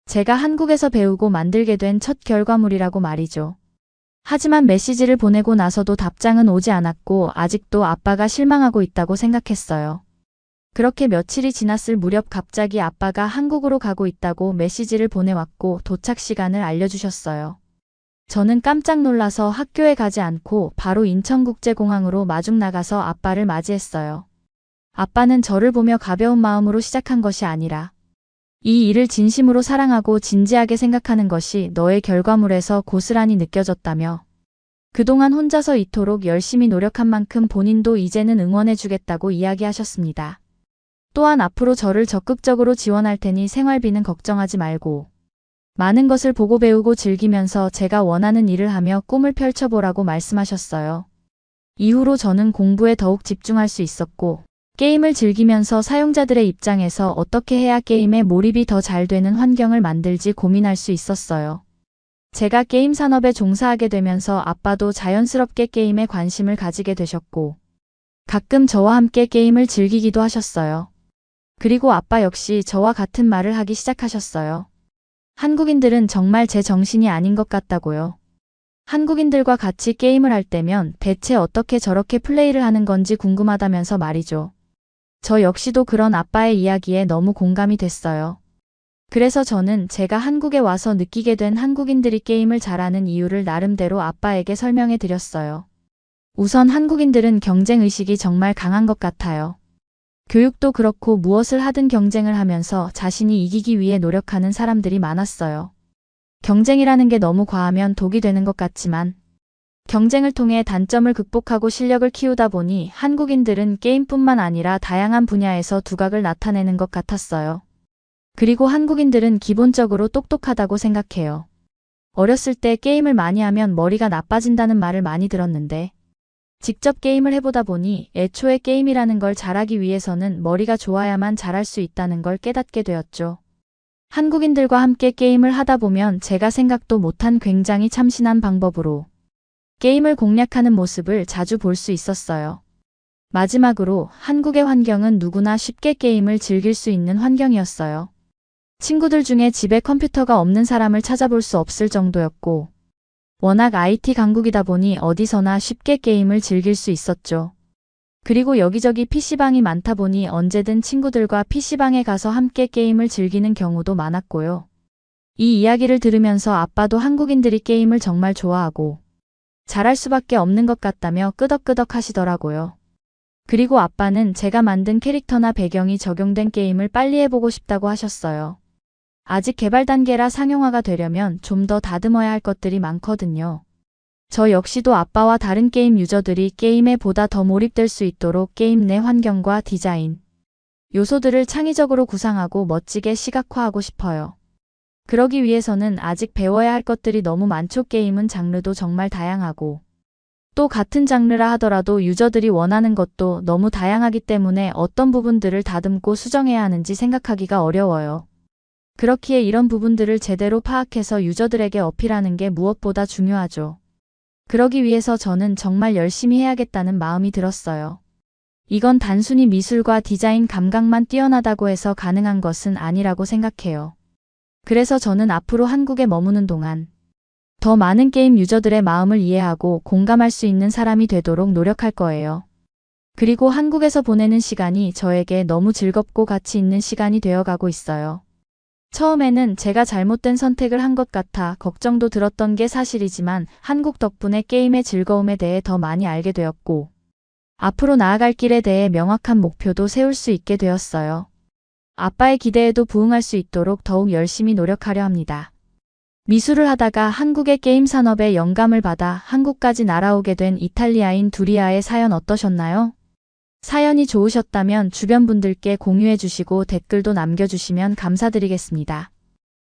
제가 한국에서 배우고 만들게 된 첫 결과물이라고 말이죠. 하지만 메시지를 보내고 나서도 답장은 오지 않았고 아직도 아빠가 실망하고 있다고 생각했어요. 그렇게 며칠이 지났을 무렵 갑자기 아빠가 한국으로 가고 있다고 메시지를 보내왔고 도착 시간을 알려주셨어요. 저는 깜짝 놀라서 학교에 가지 않고 바로 인천국제공항으로 마중 나가서 아빠를 맞이했어요. 아빠는 저를 보며 가벼운 마음으로 시작한 것이 아니라 이 일을 진심으로 사랑하고 진지하게 생각하는 것이 너의 결과물에서 고스란히 느껴졌다며 그동안 혼자서 이토록 열심히 노력한 만큼 본인도 이제는 응원해주겠다고 이야기하셨습니다. 또한 앞으로 저를 적극적으로 지원할 테니 생활비는 걱정하지 말고 많은 것을 보고 배우고 즐기면서 제가 원하는 일을 하며 꿈을 펼쳐보라고 말씀하셨어요. 이후로 저는 공부에 더욱 집중할 수 있었고 게임을 즐기면서 사용자들의 입장에서 어떻게 해야 게임에 몰입이 더 잘 되는 환경을 만들지 고민할 수 있었어요. 제가 게임 산업에 종사하게 되면서 아빠도 자연스럽게 게임에 관심을 가지게 되셨고 가끔 저와 함께 게임을 즐기기도 하셨어요. 그리고 아빠 역시 저와 같은 말을 하기 시작하셨어요. 한국인들은 정말 제 정신이 아닌 것 같다고요. 한국인들과 같이 게임을 할 때면 대체 어떻게 저렇게 플레이를 하는 건지 궁금하다면서 말이죠. 저 역시도 그런 아빠의 이야기에 너무 공감이 됐어요. 그래서 저는 제가 한국에 와서 느끼게 된 한국인들이 게임을 잘하는 이유를 나름대로 아빠에게 설명해 드렸어요. 우선 한국인들은 경쟁의식이 정말 강한 것 같아요. 교육도 그렇고 무엇을 하든 경쟁을 하면서 자신이 이기기 위해 노력하는 사람들이 많았어요. 경쟁이라는 게 너무 과하면 독이 되는 것 같지만 경쟁을 통해 단점을 극복하고 실력을 키우다 보니 한국인들은 게임뿐만 아니라 다양한 분야에서 두각을 나타내는 것 같았어요. 그리고 한국인들은 기본적으로 똑똑하다고 생각해요. 어렸을 때 게임을 많이 하면 머리가 나빠진다는 말을 많이 들었는데 직접 게임을 해보다 보니 애초에 게임이라는 걸 잘하기 위해서는 머리가 좋아야만 잘할 수 있다는 걸 깨닫게 되었죠. 한국인들과 함께 게임을 하다 보면 제가 생각도 못한 굉장히 참신한 방법으로 게임을 공략하는 모습을 자주 볼 수 있었어요. 마지막으로 한국의 환경은 누구나 쉽게 게임을 즐길 수 있는 환경이었어요. 친구들 중에 집에 컴퓨터가 없는 사람을 찾아볼 수 없을 정도였고 워낙 IT 강국이다 보니 어디서나 쉽게 게임을 즐길 수 있었죠. 그리고 여기저기 PC방이 많다 보니 언제든 친구들과 PC방에 가서 함께 게임을 즐기는 경우도 많았고요. 이 이야기를 들으면서 아빠도 한국인들이 게임을 정말 좋아하고 잘할 수밖에 없는 것 같다며 끄덕끄덕 하시더라고요. 그리고 아빠는 제가 만든 캐릭터나 배경이 적용된 게임을 빨리 해보고 싶다고 하셨어요. 아직 개발 단계라 상용화가 되려면 좀 더 다듬어야 할 것들이 많거든요. 저 역시도 아빠와 다른 게임 유저들이 게임에 보다 더 몰입될 수 있도록 게임 내 환경과 디자인, 요소들을 창의적으로 구상하고 멋지게 시각화하고 싶어요. 그러기 위해서는 아직 배워야 할 것들이 너무 많죠. 게임은 장르도 정말 다양하고 또 같은 장르라 하더라도 유저들이 원하는 것도 너무 다양하기 때문에 어떤 부분들을 다듬고 수정해야 하는지 생각하기가 어려워요. 그렇기에 이런 부분들을 제대로 파악해서 유저들에게 어필하는 게 무엇보다 중요하죠. 그러기 위해서 저는 정말 열심히 해야겠다는 마음이 들었어요. 이건 단순히 미술과 디자인 감각만 뛰어나다고 해서 가능한 것은 아니라고 생각해요. 그래서 저는 앞으로 한국에 머무는 동안 더 많은 게임 유저들의 마음을 이해하고 공감할 수 있는 사람이 되도록 노력할 거예요. 그리고 한국에서 보내는 시간이 저에게 너무 즐겁고 가치 있는 시간이 되어가고 있어요. 처음에는 제가 잘못된 선택을 한 것 같아 걱정도 들었던 게 사실이지만 한국 덕분에 게임의 즐거움에 대해 더 많이 알게 되었고 앞으로 나아갈 길에 대해 명확한 목표도 세울 수 있게 되었어요. 아빠의 기대에도 부응할 수 있도록 더욱 열심히 노력하려 합니다. 미술을 하다가 한국의 게임 산업에 영감을 받아 한국까지 날아오게 된 이탈리아인 두리아의 사연 어떠셨나요? 사연이 좋으셨다면 주변 분들께 공유해 주시고 댓글도 남겨주시면 감사드리겠습니다.